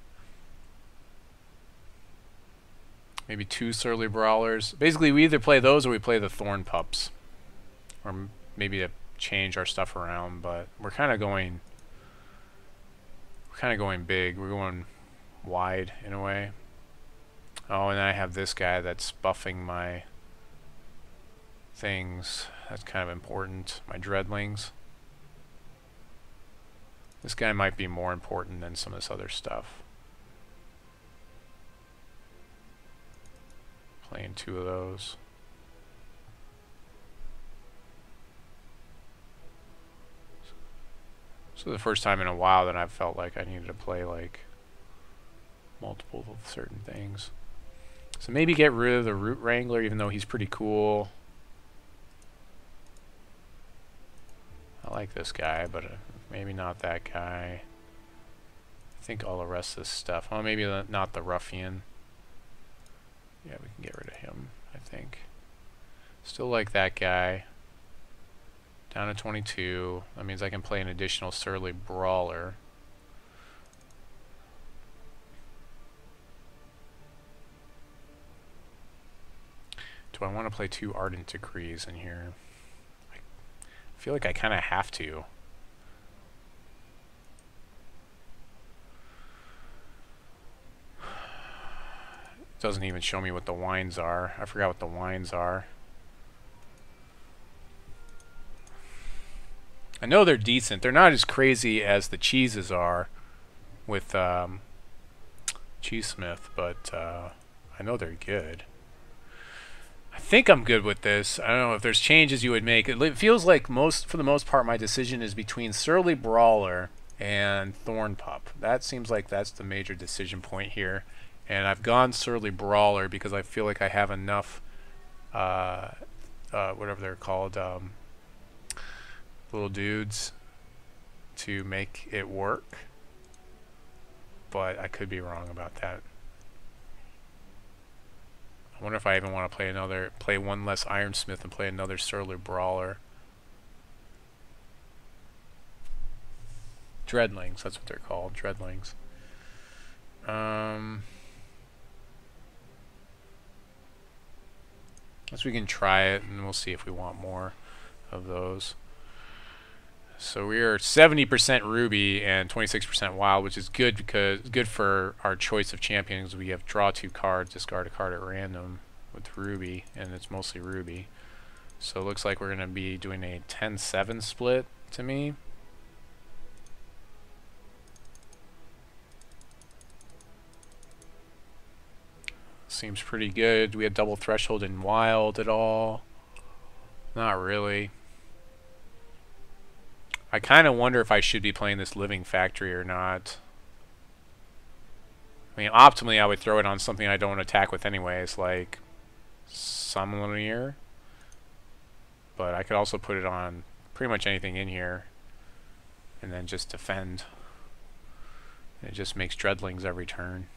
Maybe 2 Surly Brawlers. Basically, we either play those or we play the Thorn Pups. Or maybe to change our stuff around, but we're kind of going big. We're going wide in a way. Oh, and then I have this guy that's buffing my things. That's kind of important. My dreadlings. This guy might be more important than some of this other stuff. Playing 2 of those. So the first time in a while that I've felt like I needed to play like multiple of certain things. So maybe get rid of the Root Wrangler, even though he's pretty cool. I like this guy, but maybe not that guy. I think all the rest of this stuff. Oh, maybe not the Ruffian. Yeah, we can get rid of him, I think. Still like that guy. Down to 22. That means I can play an additional Surly Brawler. Do I want to play 2 Ardent Decrees in here? I feel like I kind of have to. It doesn't even show me what the wines are. I forgot what the wines are. I know they're decent. They're not as crazy as the cheeses are with Cheesesmith, but I know they're good. I think I'm good with this. I don't know if there's changes you would make. It feels like for the most part, my decision is between Surly Brawler and Thorn Pup. That seems like that's the major decision point here. And I've gone Surly Brawler because I feel like I have enough, whatever they're called, little dudes to make it work. But I could be wrong about that. I wonder if I even want to play one less Ironsmith and play another Surly Brawler. Dreadlings, that's what they're called, Dreadlings. Guess we can try it and we'll see if we want more of those. So we are 70% Ruby and 26% Wild, which is good because good for our choice of champions. We have draw 2 cards, discard a card at random with Ruby, and it's mostly Ruby. So it looks like we're going to be doing a 10-7 split to me. Seems pretty good. Do we have double threshold in Wild at all? Not really. I kind of wonder if I should be playing this Living Factory or not. I mean, optimally, I would throw it on something I don't attack with anyways, like Summoner. But I could also put it on pretty much anything in here and then just defend. It just makes Dreadlings every turn,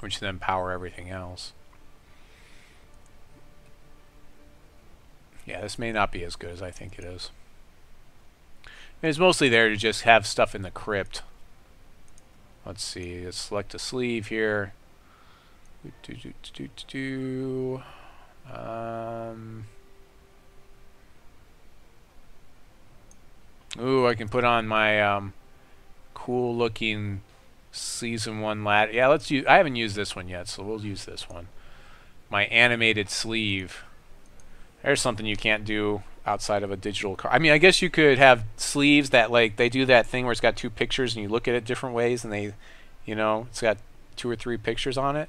which then power everything else. Yeah, this may not be as good as I think it is. And it's mostly there to just have stuff in the crypt. Let's see, let's select a sleeve here. Ooh, I can put on my cool looking Season 1 ladder. Yeah, let's use, I haven't used this one yet, so we'll use this one. My animated sleeve. There's something you can't do outside of a digital card. I mean, I guess you could have sleeves that, like, they do that thing where it's got 2 pictures and you look at it different ways and they, you know, it's got 2 or 3 pictures on it.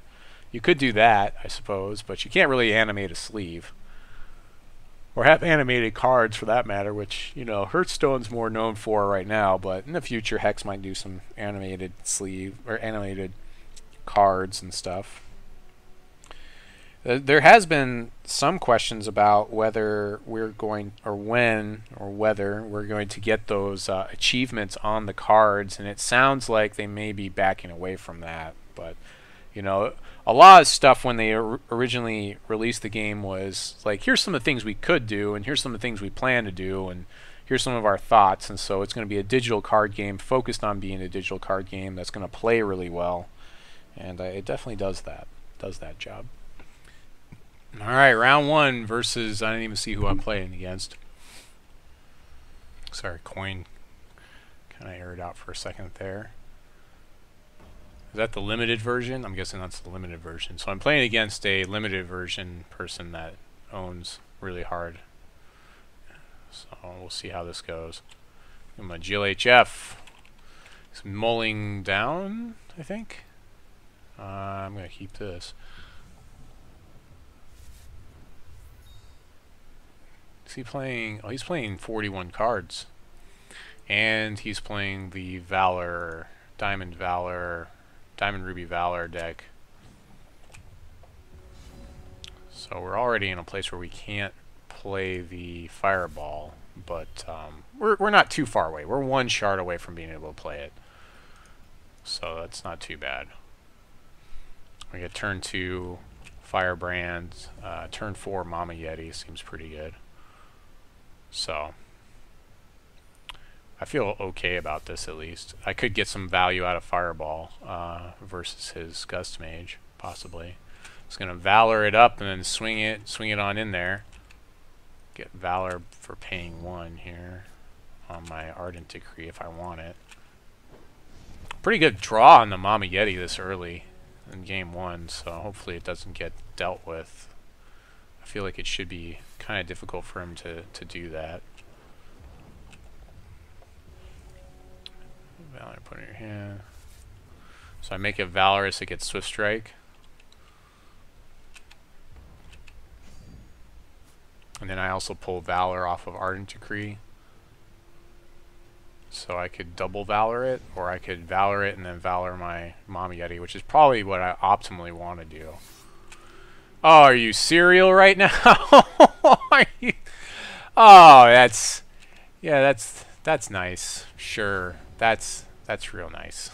You could do that, I suppose, but you can't really animate a sleeve. Or have animated cards for that matter, which, you know, Hearthstone's more known for right now, but in the future Hex might do some animated sleeve or animated cards and stuff. There has been some questions about whether we're going, or when, or whether we're going to get those achievements on the cards, and it sounds like they may be backing away from that. But, you know, a lot of stuff when they originally released the game was like, here's some of the things we could do, and here's some of the things we plan to do, and here's some of our thoughts. And so it's going to be a digital card game focused on being a digital card game that's going to play really well, and it definitely does that job. Alright, round 1 versus, I didn't even see who I'm playing against. Sorry, coin kind of aired out for a second there. Is that the limited version? I'm guessing that's the limited version. So I'm playing against a limited version person that owns really hard. So we'll see how this goes. I'm a GLHF. He's mulling down, I think. I'm going to keep this. Is he playing? Oh, he's playing 41 cards. And he's playing the Valor, Diamond Ruby Valor deck. So we're already in a place where we can't play the Fireball, but we're not too far away. We're one shard away from being able to play it. So that's not too bad. We get turn 2 Firebrand, turn 4 Mama Yeti seems pretty good. So I feel okay about this at least. I could get some value out of Fireball versus his Gust Mage, possibly. Just gonna Valor it up and then swing it on in there. Get Valor for paying 1 here on my Ardent Decree if I want it. Pretty good draw on the Mama Yeti this early in game 1, so hopefully it doesn't get dealt with. I feel like it should be kind of difficult for him to do that. Valor, put it in your hand. So I make it Valorous, it gets Swift Strike. And then I also pull Valor off of Ardent Decree. So I could double Valor it, or I could Valor it and then Valor my Mama Yeti, which is probably what I optimally want to do. Oh, are you serial right now? Are you? Oh, that's... Yeah, that's nice. Sure. That's real nice.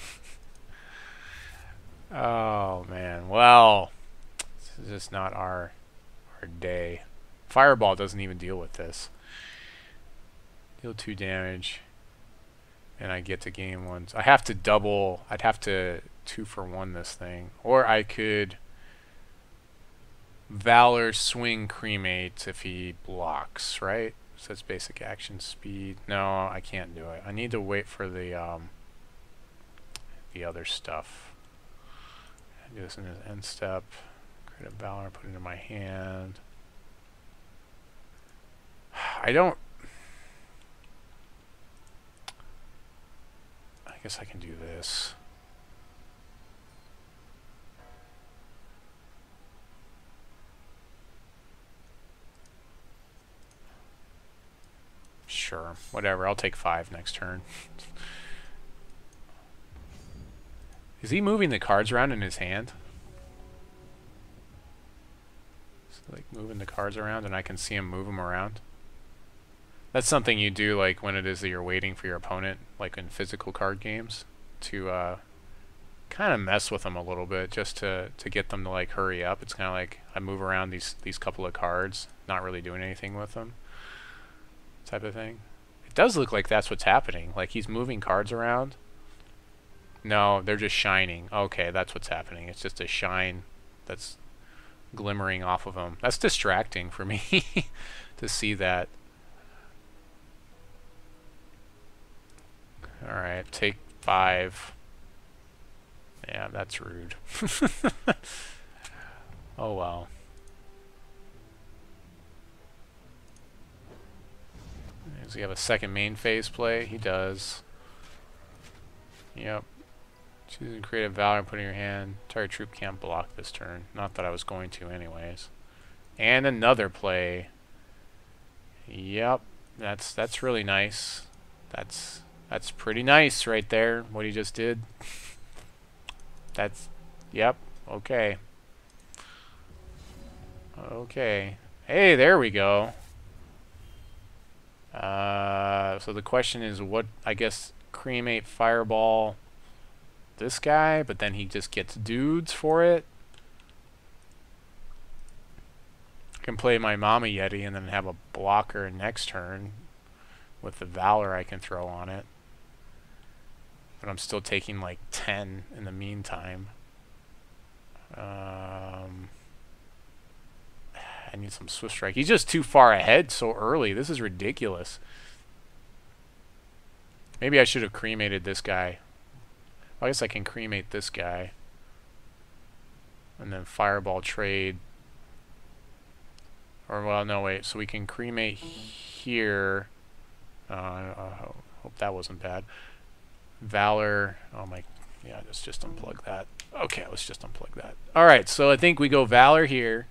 Oh, man. Well, this is just not our day. Fireball doesn't even deal with this. Deal 2 damage. And I get to game 1. I have to double. I'd have to 2-for-1 this thing. Or I could Valor swing Cremate if he blocks, right? So that's basic action speed. No, I can't do it. I need to wait for the other stuff. I do this in his end step. Create a Valor, put it into my hand. I guess I can do this. Sure, whatever. I'll take 5 next turn. Is he moving the cards around in his hand? Is he, like, moving the cards around and I can see him move them around? That's something you do, like, when it is that you're waiting for your opponent, like in physical card games, to kind of mess with them a little bit, just to get them to, like, hurry up. It's kind of like I move around these couple of cards, not really doing anything with them, type of thing. It does look like that's what's happening. Like, he's moving cards around. No, they're just shining. Okay, that's what's happening. It's just a shine that's glimmering off of them. That's distracting for me to see that. Alright, take 5. Yeah, that's rude. Oh well. Does he have a second main phase play? He does. Yep. Choosing creative Valor and put in your hand. Target troop can't block this turn. Not that I was going to anyways. And another play. Yep. That's really nice. That's pretty nice right there, what he just did. Yep, okay. Okay. Hey, there we go. So the question is what, I guess, Cremate Fireball this guy, but then he just gets dudes for it. I can play my Mama Yeti and then have a blocker next turn with the Valor I can throw on it. But I'm still taking like 10 in the meantime. I need some Swift Strike. He's just too far ahead so early. This is ridiculous. Maybe I should have cremated this guy. I guess I can cremate this guy. And then fireball trade. Or, well, no, wait. So we can cremate here. I hope that wasn't bad. Valor. Oh, my. Yeah, let's just unplug that. Okay, let's just unplug that. Alright, so I think we go Valor here.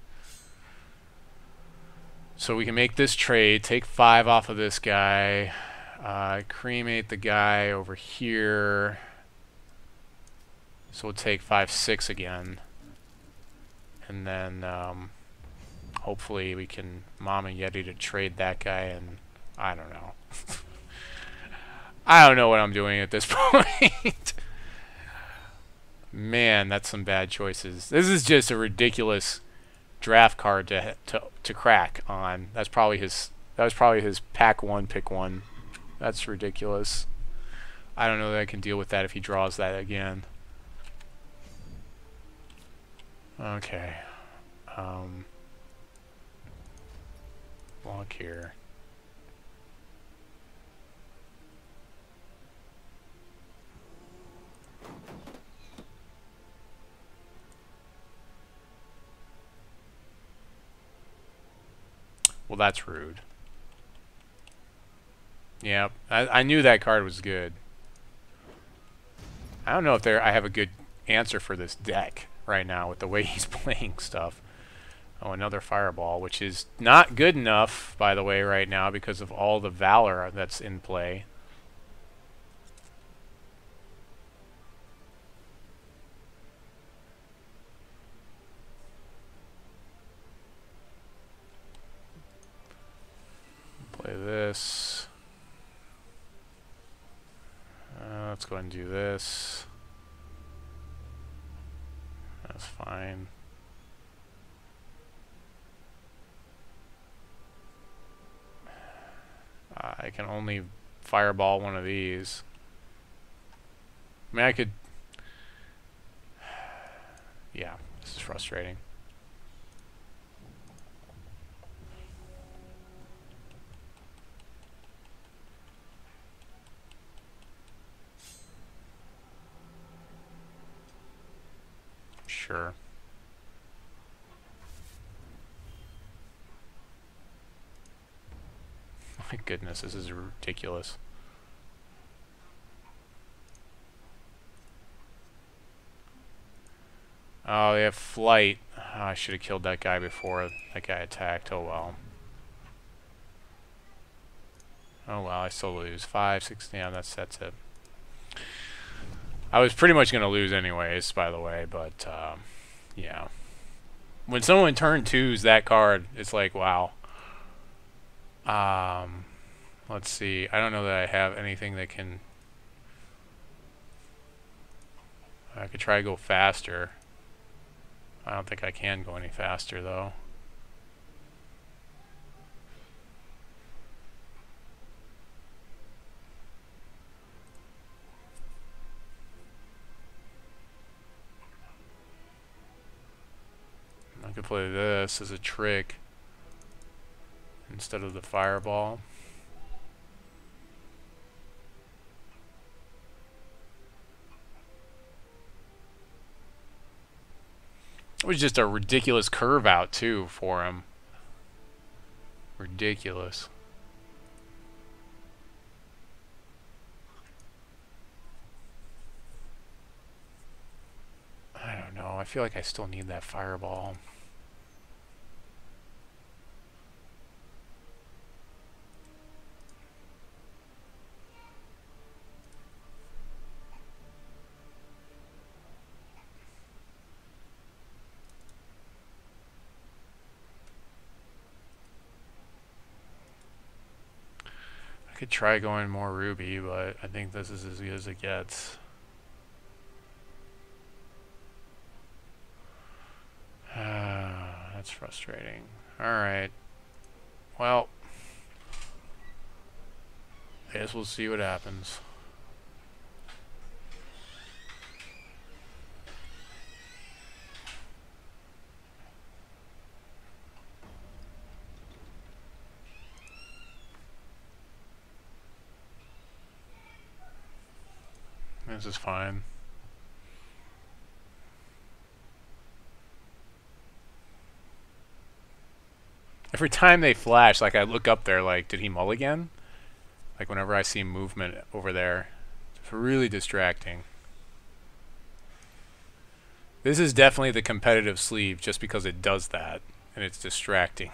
So we can make this trade. Take 5 off of this guy. Cremate the guy over here. So we'll take 5, 6 again. And then hopefully we can Mama Yeti to trade that guy, and I don't know. I don't know what I'm doing at this point. Man, that's some bad choices. This is just a ridiculous draft card to crack on. That was probably his pack 1, pick 1. That's ridiculous. I don't know that I can deal with that if he draws that again. Okay. Block here. Well, that's rude. Yeah, I knew that card was good. I don't know if I have a good answer for this deck right now with the way he's playing stuff. Oh, another fireball, which is not good enough, by the way, right now because of all the valor that's in play. Play this. Let's go ahead and do this. That's fine. I can only fireball one of these. I mean, I could... Yeah, this is frustrating. Sure. My goodness, this is ridiculous. Oh, they have flight. Oh, I should have killed that guy before that guy attacked. Oh well. Oh well, I still lose. 5, 6, yeah, that's it. I was pretty much going to lose anyways, by the way, but yeah. When someone turn 2s that card, it's like, wow. Let's see. I don't know that I have anything that can... I could try to go faster. I don't think I can go any faster, though. I could play this as a trick instead of the fireball. It was just a ridiculous curve out too for him. Ridiculous. I don't know. I feel like I still need that fireball. I could try going more ruby, but I think this is as good as it gets. That's frustrating. Alright. Well, I guess we'll see what happens. This is fine. Every time they flash, like I look up there, like, did he mulligan? Like whenever I see movement over there, it's really distracting. This is definitely the competitive sleeve just because it does that, and it's distracting.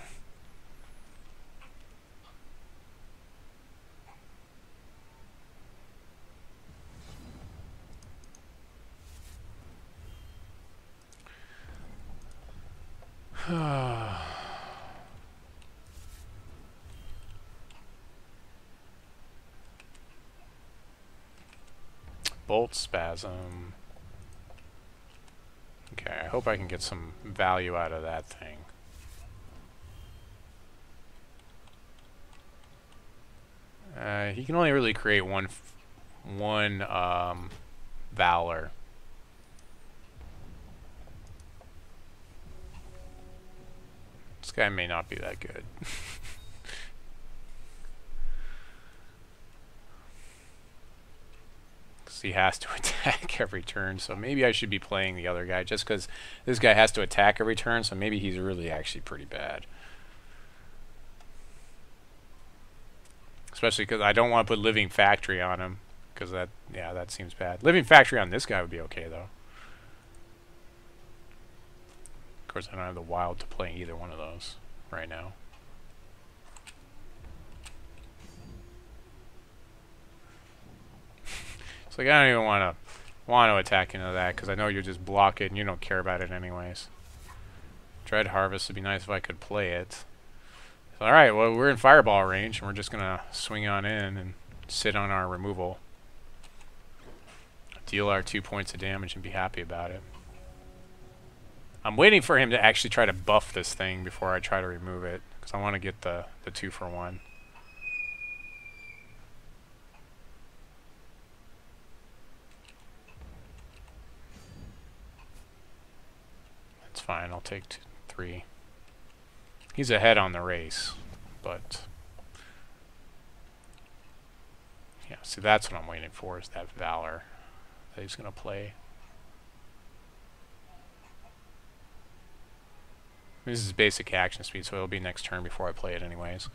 Bolt spasm. Okay, I hope I can get some value out of that thing. He can only really create one Valor. This guy may not be that good. He has to attack every turn, so maybe I should be playing the other guy just because this guy has to attack every turn, so maybe he's really actually pretty bad. Especially because I don't want to put Living Factory on him, because that, yeah, that seems bad. Living Factory on this guy would be okay, though. Of course, I don't have the wild to play either one of those right now. It's like I don't even want to attack into that because I know you just block it and you don't care about it anyways. Dread Harvest would be nice if I could play it. So, alright, well we're in fireball range and we're just gonna swing on in and sit on our removal. Deal our 2 points of damage and be happy about it. I'm waiting for him to actually try to buff this thing before I try to remove it because I want to get the 2-for-1. Fine, I'll take 3. He's ahead on the race, but yeah, see that's what I'm waiting for is that Valor that he's gonna play. This is basic action speed, so it'll be next turn before I play it anyways.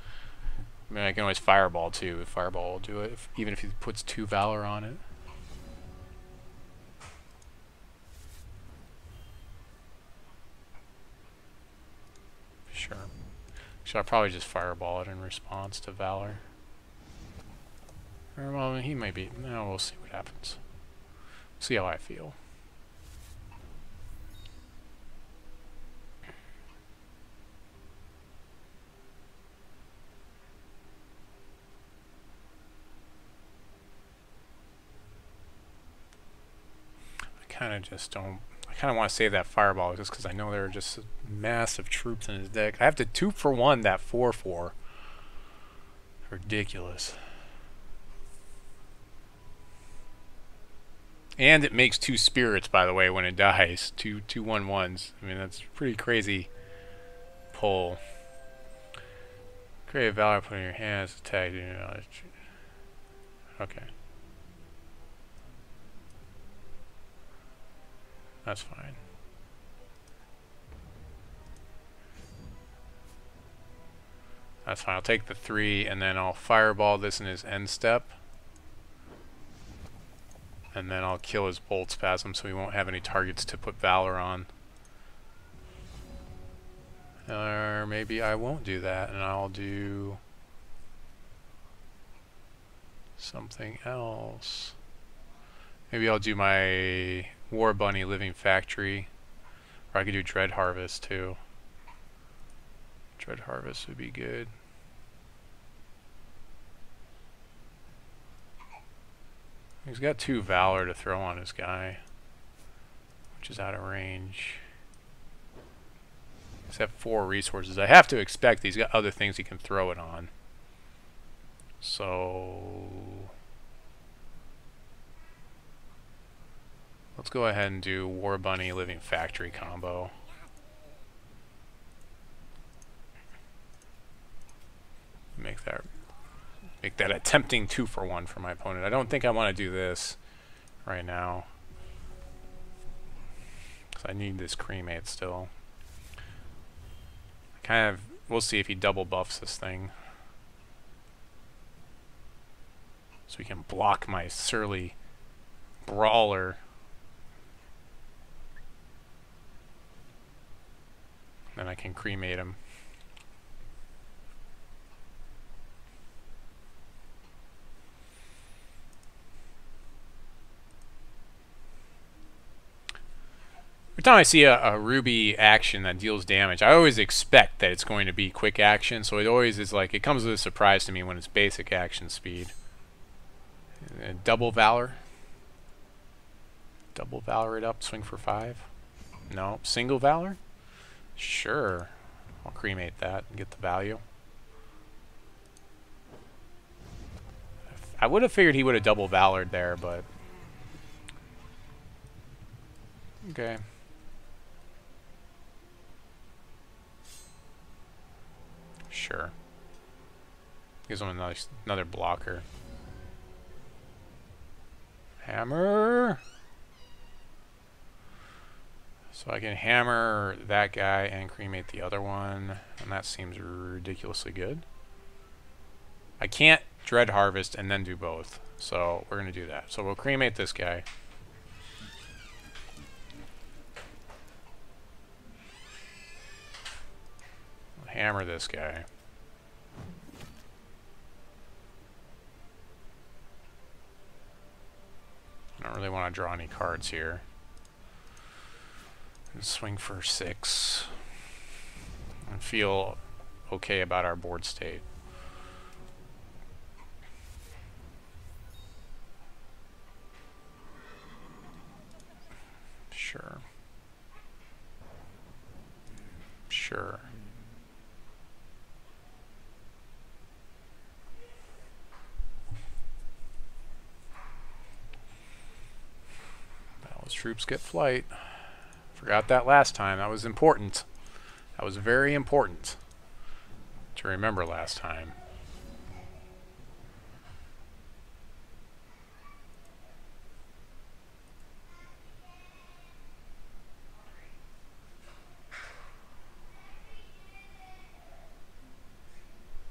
I mean, I can always Fireball too. Fireball will do it, even if he puts 2 Valor on it. Sure. So I'll probably just Fireball it in response to Valor. Or, well, he might be. No, we'll see what happens. See how I feel. I kind of just don't. I kind of want to save that Fireball just because I know there are just massive troops in his deck. I have to 2-for-1 that 4/4. Ridiculous. And it makes 2 spirits, by the way, when it dies. Two 1/1s. I mean, that's pretty crazy pull. Create a Valor, put in your hands, attack. Okay. That's fine. That's fine. I'll take the 3 and then I'll Fireball this in his end step. And then I'll kill his Bolt Spasm so he won't have any targets to put Valor on. Or maybe I won't do that and I'll do something else. Maybe I'll do my War Bunny Living Factory. Or I could do Dread Harvest too. Dread Harvest would be good. He's got 2 Valor to throw on his guy, which is out of range. He's got 4 resources. I have to expect he's got other things he can throw it on. So let's go ahead and do War Bunny Living Factory combo. Make that a tempting 2-for-1 for my opponent. I don't think I want to do this right now because I need this cremate still. I kind of we'll see if he double buffs this thing. So we can block my surly brawler. Then I can cremate him. Every time I see a ruby action that deals damage, I always expect that it's going to be quick action, so it always is like, it comes as a surprise to me when it's basic action speed. Double Valor. Double Valor it up, swing for 5. No, single Valor? Sure. I'll cremate that and get the value. I would have figured he would have double Valored there, but... okay. Sure. Gives him another blocker. Hammer! So I can hammer that guy and cremate the other one, and that seems ridiculously good. I can't Dread Harvest and then do both, so we're going to do that. So we'll cremate this guy. We'll hammer this guy. I don't really want to draw any cards here. Swing for 6 and feel okay about our board state. Sure. Sure. Those troops get flight. Forgot that last time. That was important. That was very important to remember last time.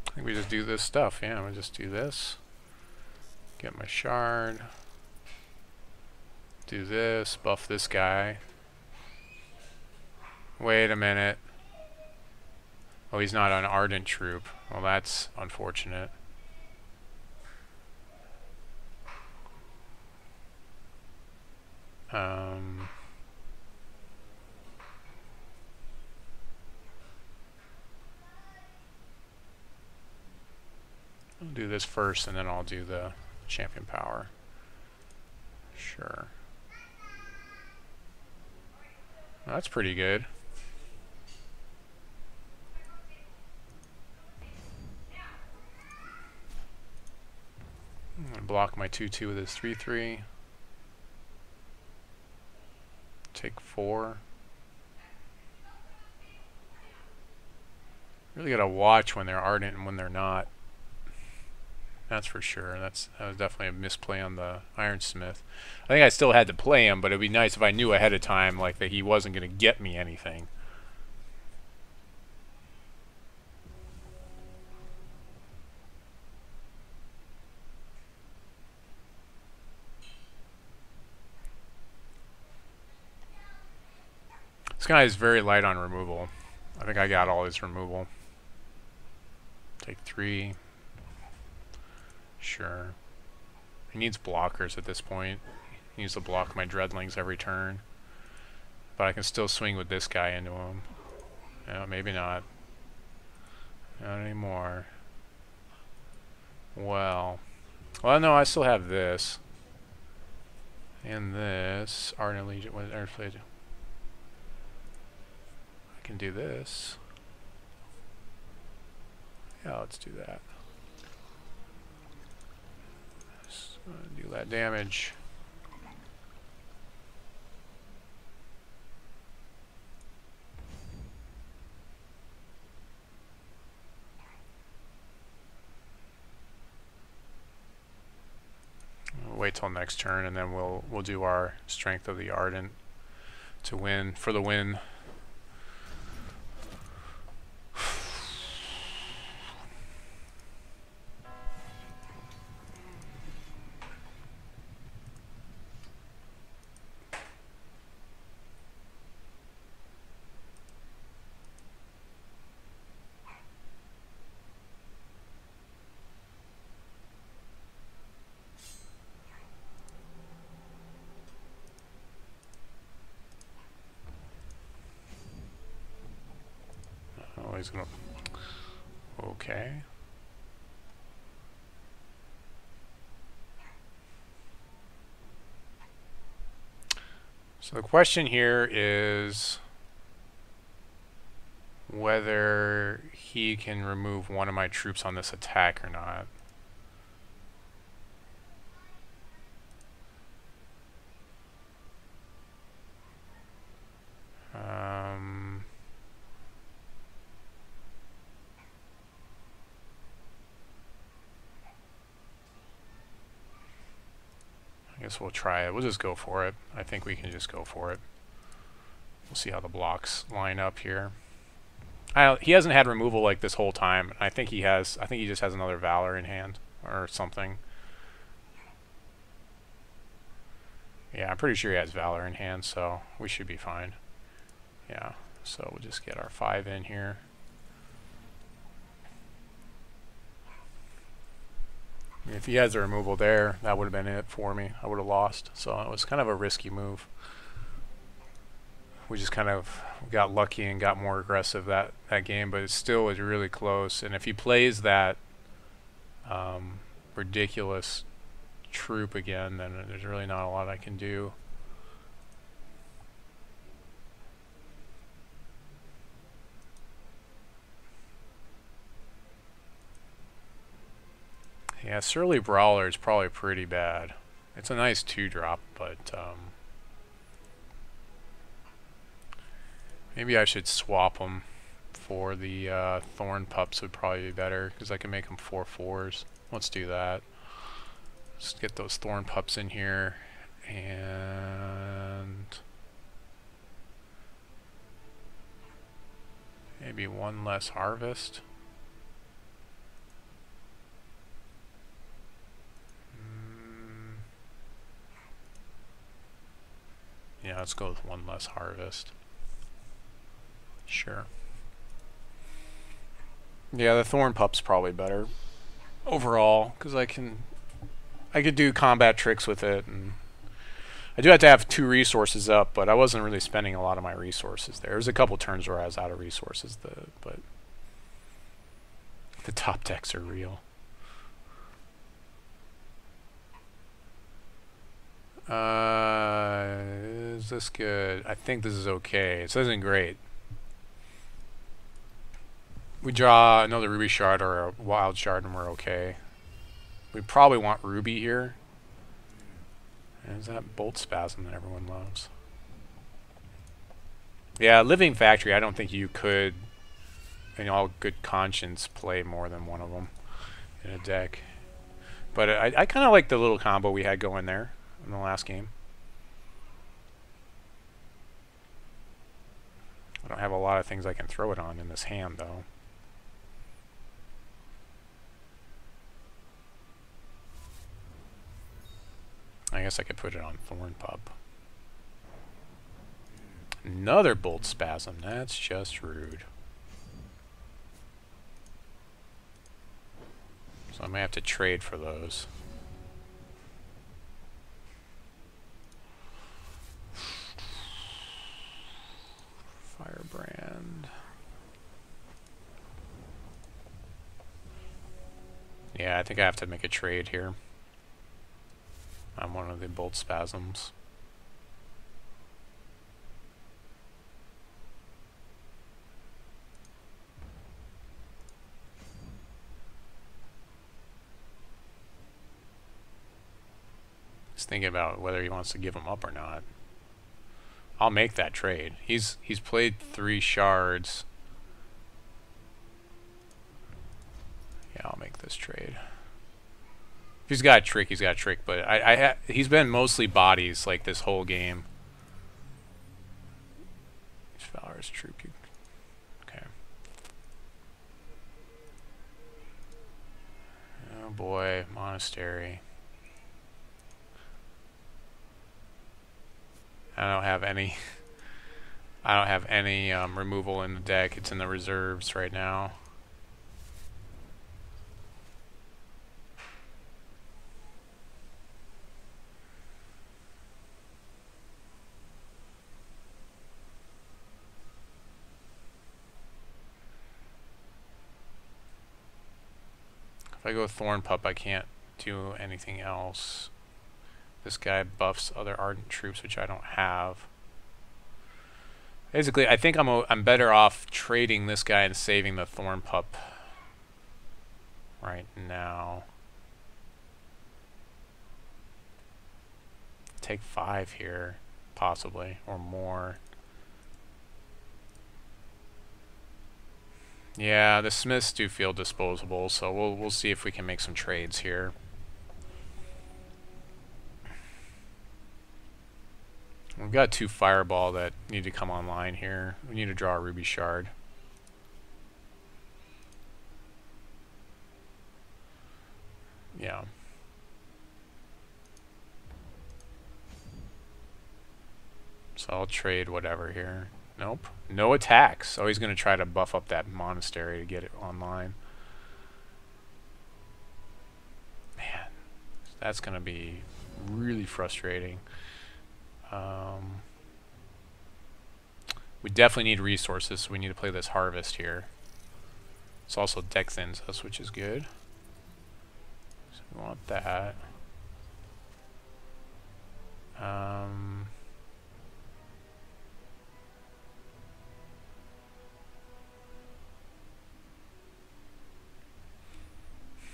I think we just do this stuff. Yeah, we just do this. Get my shard. Do this. Buff this guy. Wait a minute. Oh, he's not an Ardent troop. Well, that's unfortunate. I'll do this first, and then I'll do the champion power. Sure. That's pretty good. I'm going to block my 2-2 with his 3-3. Take 4. Really got to watch when they're Ardent and when they're not. That's for sure. That was definitely a misplay on the Ironsmith. I think I still had to play him, but it'd be nice if I knew ahead of time like that he wasn't going to get me anything. This guy is very light on removal. I think I got all his removal. Take 3. Sure. He needs blockers at this point. He needs to block my Dreadlings every turn. But I can still swing with this guy into him. No, maybe not. Not anymore. Well, no, I still have this. And this. Ardent Legion. What did I do? I can do this. Yeah, let's do that. Do that damage. We'll wait till next turn, and then we'll do our Strength of the Ardent to win for the win. he's gonna... Okay. So the question here is whether he can remove one of my troops on this attack or not. I guess we'll try it. We'll just go for it. I think we can just go for it. We'll see how the blocks line up here. He hasn't had removal like this whole time. I think he has. I think he just has another Valor in hand or something. Yeah, I'm pretty sure he has Valor in hand, so we should be fine. Yeah, so we'll just get our 5 in here. If he has a removal there, that would have been it for me. I would have lost. So it was kind of a risky move. We just kind of got lucky and got more aggressive that game, but it still was really close. And if he plays that ridiculous troop again, then there's really not a lot I can do. Yeah, Surly Brawler is probably pretty bad. It's a nice 2-drop, but maybe I should swap them for the Thorn Pups would probably be better, because I can make them 4/4s. Let's do that. Let's get those Thorn Pups in here, and maybe one less Harvest. Yeah, let's go with one less Harvest. Sure. Yeah, the Thorn Pup's probably better overall, because I could do combat tricks with it, and I do have to have 2 resources up, but I wasn't really spending a lot of my resources there. There was a couple turns where I was out of resources, but the top decks are real. Is this good? I think this is okay. This isn't great. We draw another Ruby Shard or a Wild Shard and we're okay. We probably want Ruby here. There's that Bolt Spasm that everyone loves. Yeah, Living Factory, I don't think you could, in all good conscience, play more than one of them in a deck. But I kind of like the little combo we had going there in the last game. I don't have a lot of things I can throw it on in this hand, though. I guess I could put it on Thorn Pup. Another Bolt Spasm. That's just rude. So I may have to trade for those. Firebrand. Yeah, I think I have to make a trade here. I'm one of the Bolt Spasms. Just thinking about whether he wants to give him up or not. I'll make that trade. He's played 3 shards. Yeah, I'll make this trade. If he's got a trick, he's got a trick, but he's been mostly bodies like this whole game. Valor's troop. Okay. Oh boy, Monastery. I don't have any. I don't have any removal in the deck. It's in the reserves right now. If I go Thorn Pup, I can't do anything else. This guy buffs other Ardent troops, which I don't have. Basically, I think I'm better off trading this guy and saving the Thorn Pup right now. Take 5 here, possibly, or more. Yeah, the Smiths do feel disposable, so we'll see if we can make some trades here. We've got 2 Fireball that need to come online here. We need to draw a Ruby Shard. Yeah. So I'll trade whatever here. Nope. No attacks. So he's going to try to buff up that monastery to get it online. Man, that's going to be really frustrating. We definitely need resources, so we need to play this Harvest here. It's also deck thins us, which is good. So we want that.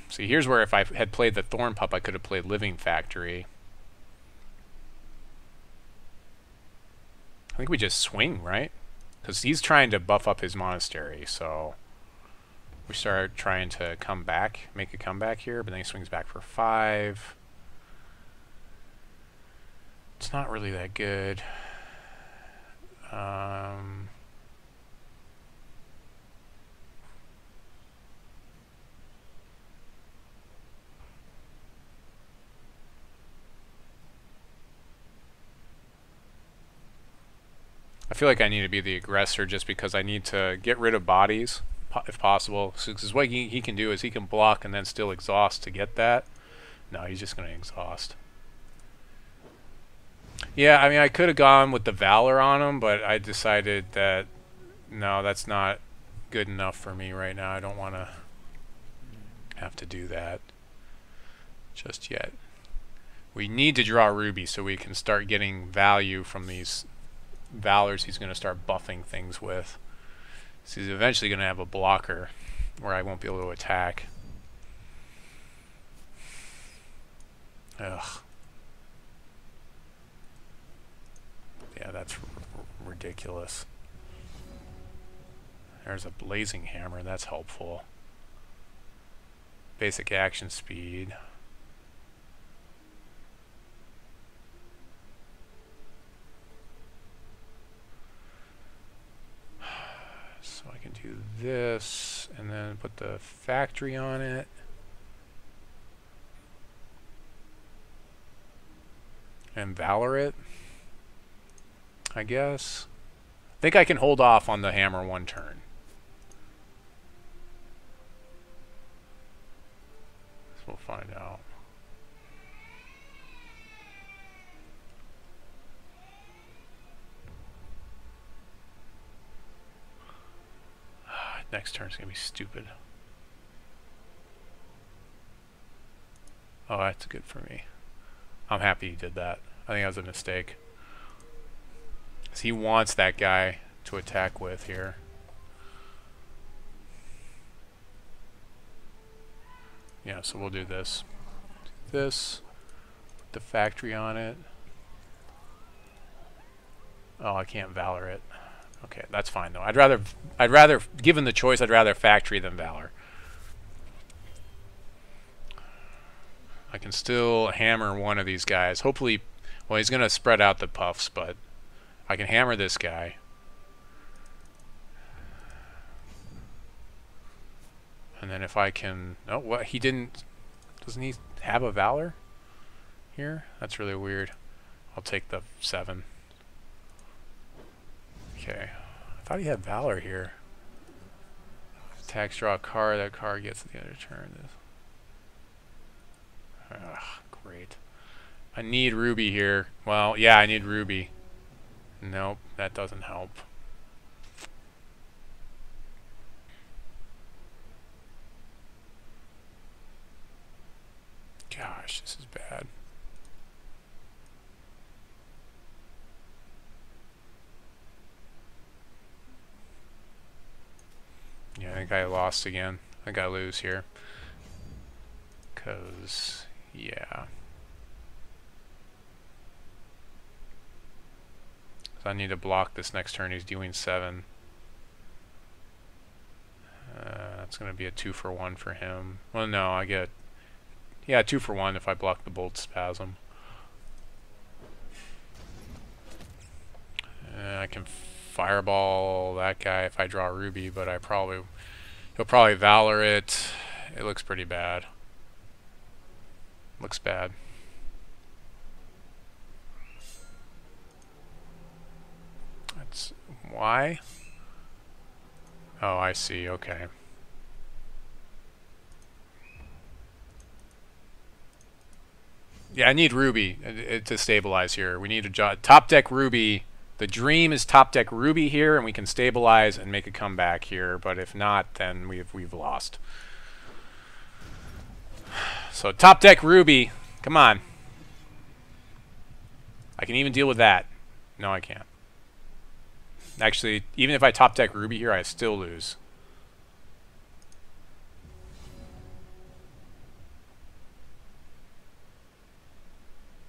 See, here's where if I had played the Thorn Pup, I could have played Living Factory. I think we just swing, right? Because he's trying to buff up his monastery, so we start trying to come back, make a comeback here, but then he swings back for 5. It's not really that good. I feel like I need to be the aggressor just because I need to get rid of bodies, if possible. Because what he can do is he can block and then still exhaust to get that. No, he's just going to exhaust. Yeah, I mean, I could have gone with the Valor on him, but I decided that, no, that's not good enough for me right now. I don't want to have to do that just yet. We need to draw Ruby so we can start getting value from these Valors he's going to start buffing things with. So he's eventually going to have a blocker where I won't be able to attack. Ugh. Yeah, that's ridiculous. There's a Blazing Hammer, that's helpful. Basic action speed. So I can do this and then put the factory on it. And Valor it, I guess. I think I can hold off on the hammer 1 turn. So we'll find out. Next turn's gonna be stupid. Oh, that's good for me. I'm happy he did that. I think that was a mistake. 'Cause he wants that guy to attack with here. Yeah, so we'll do this. This. Put the factory on it. Oh, I can't Valor it. Okay, that's fine though. I'd rather, given the choice, I'd rather factory than Valor. I can still hammer one of these guys. Hopefully, well, he's going to spread out the puffs, but I can hammer this guy. And then if I can, oh, what, he didn't, doesn't he have a Valor here? That's really weird. I'll take the 7. Okay, I thought he had Valor here. Attacks, draw a card, that card gets at the other turn. Ugh, great. I need Ruby here. Well, yeah, I need Ruby. Nope, that doesn't help. This is bad. Yeah, I think I lost again. I think I lose here. Because, yeah. So I need to block this next turn. He's doing 7. That's going to be a 2-for-1 for him. Well, no, I get... Yeah, 2-for-1 if I block the Bolt Spasm. I can Fireball that guy if I draw Ruby, but he'll probably Valor it. It looks pretty bad. Looks bad. That's why? Oh, I see. Okay. Yeah, I need Ruby to stabilize here. We need a top deck Ruby. The dream is top deck Ruby here, and we can stabilize and make a comeback here. But if not, then we've lost. So top deck Ruby, come on. I can even deal with that. No, I can't. Actually, even if I top deck Ruby here, I still lose.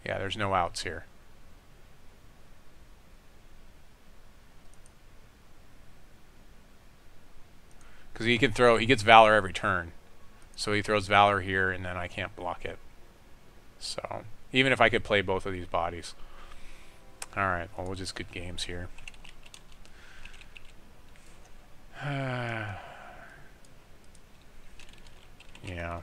Yeah, there's no outs here. Because he gets Valor every turn. So he throws Valor here, and then I can't block it. So, even if I could play both of these bodies. Alright, well, we'll just good games here. Yeah.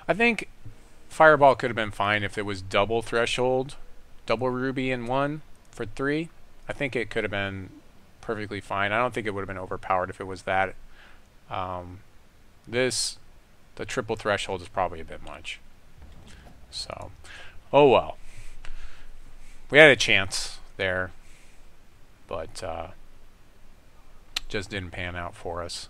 I think Fireball could have been fine if it was double threshold, double Ruby in 1 for 3. I think it could have been perfectly fine. I don't think it would have been overpowered if it was that. The triple threshold is probably a bit much. So, oh well. We had a chance there, but just didn't pan out for us.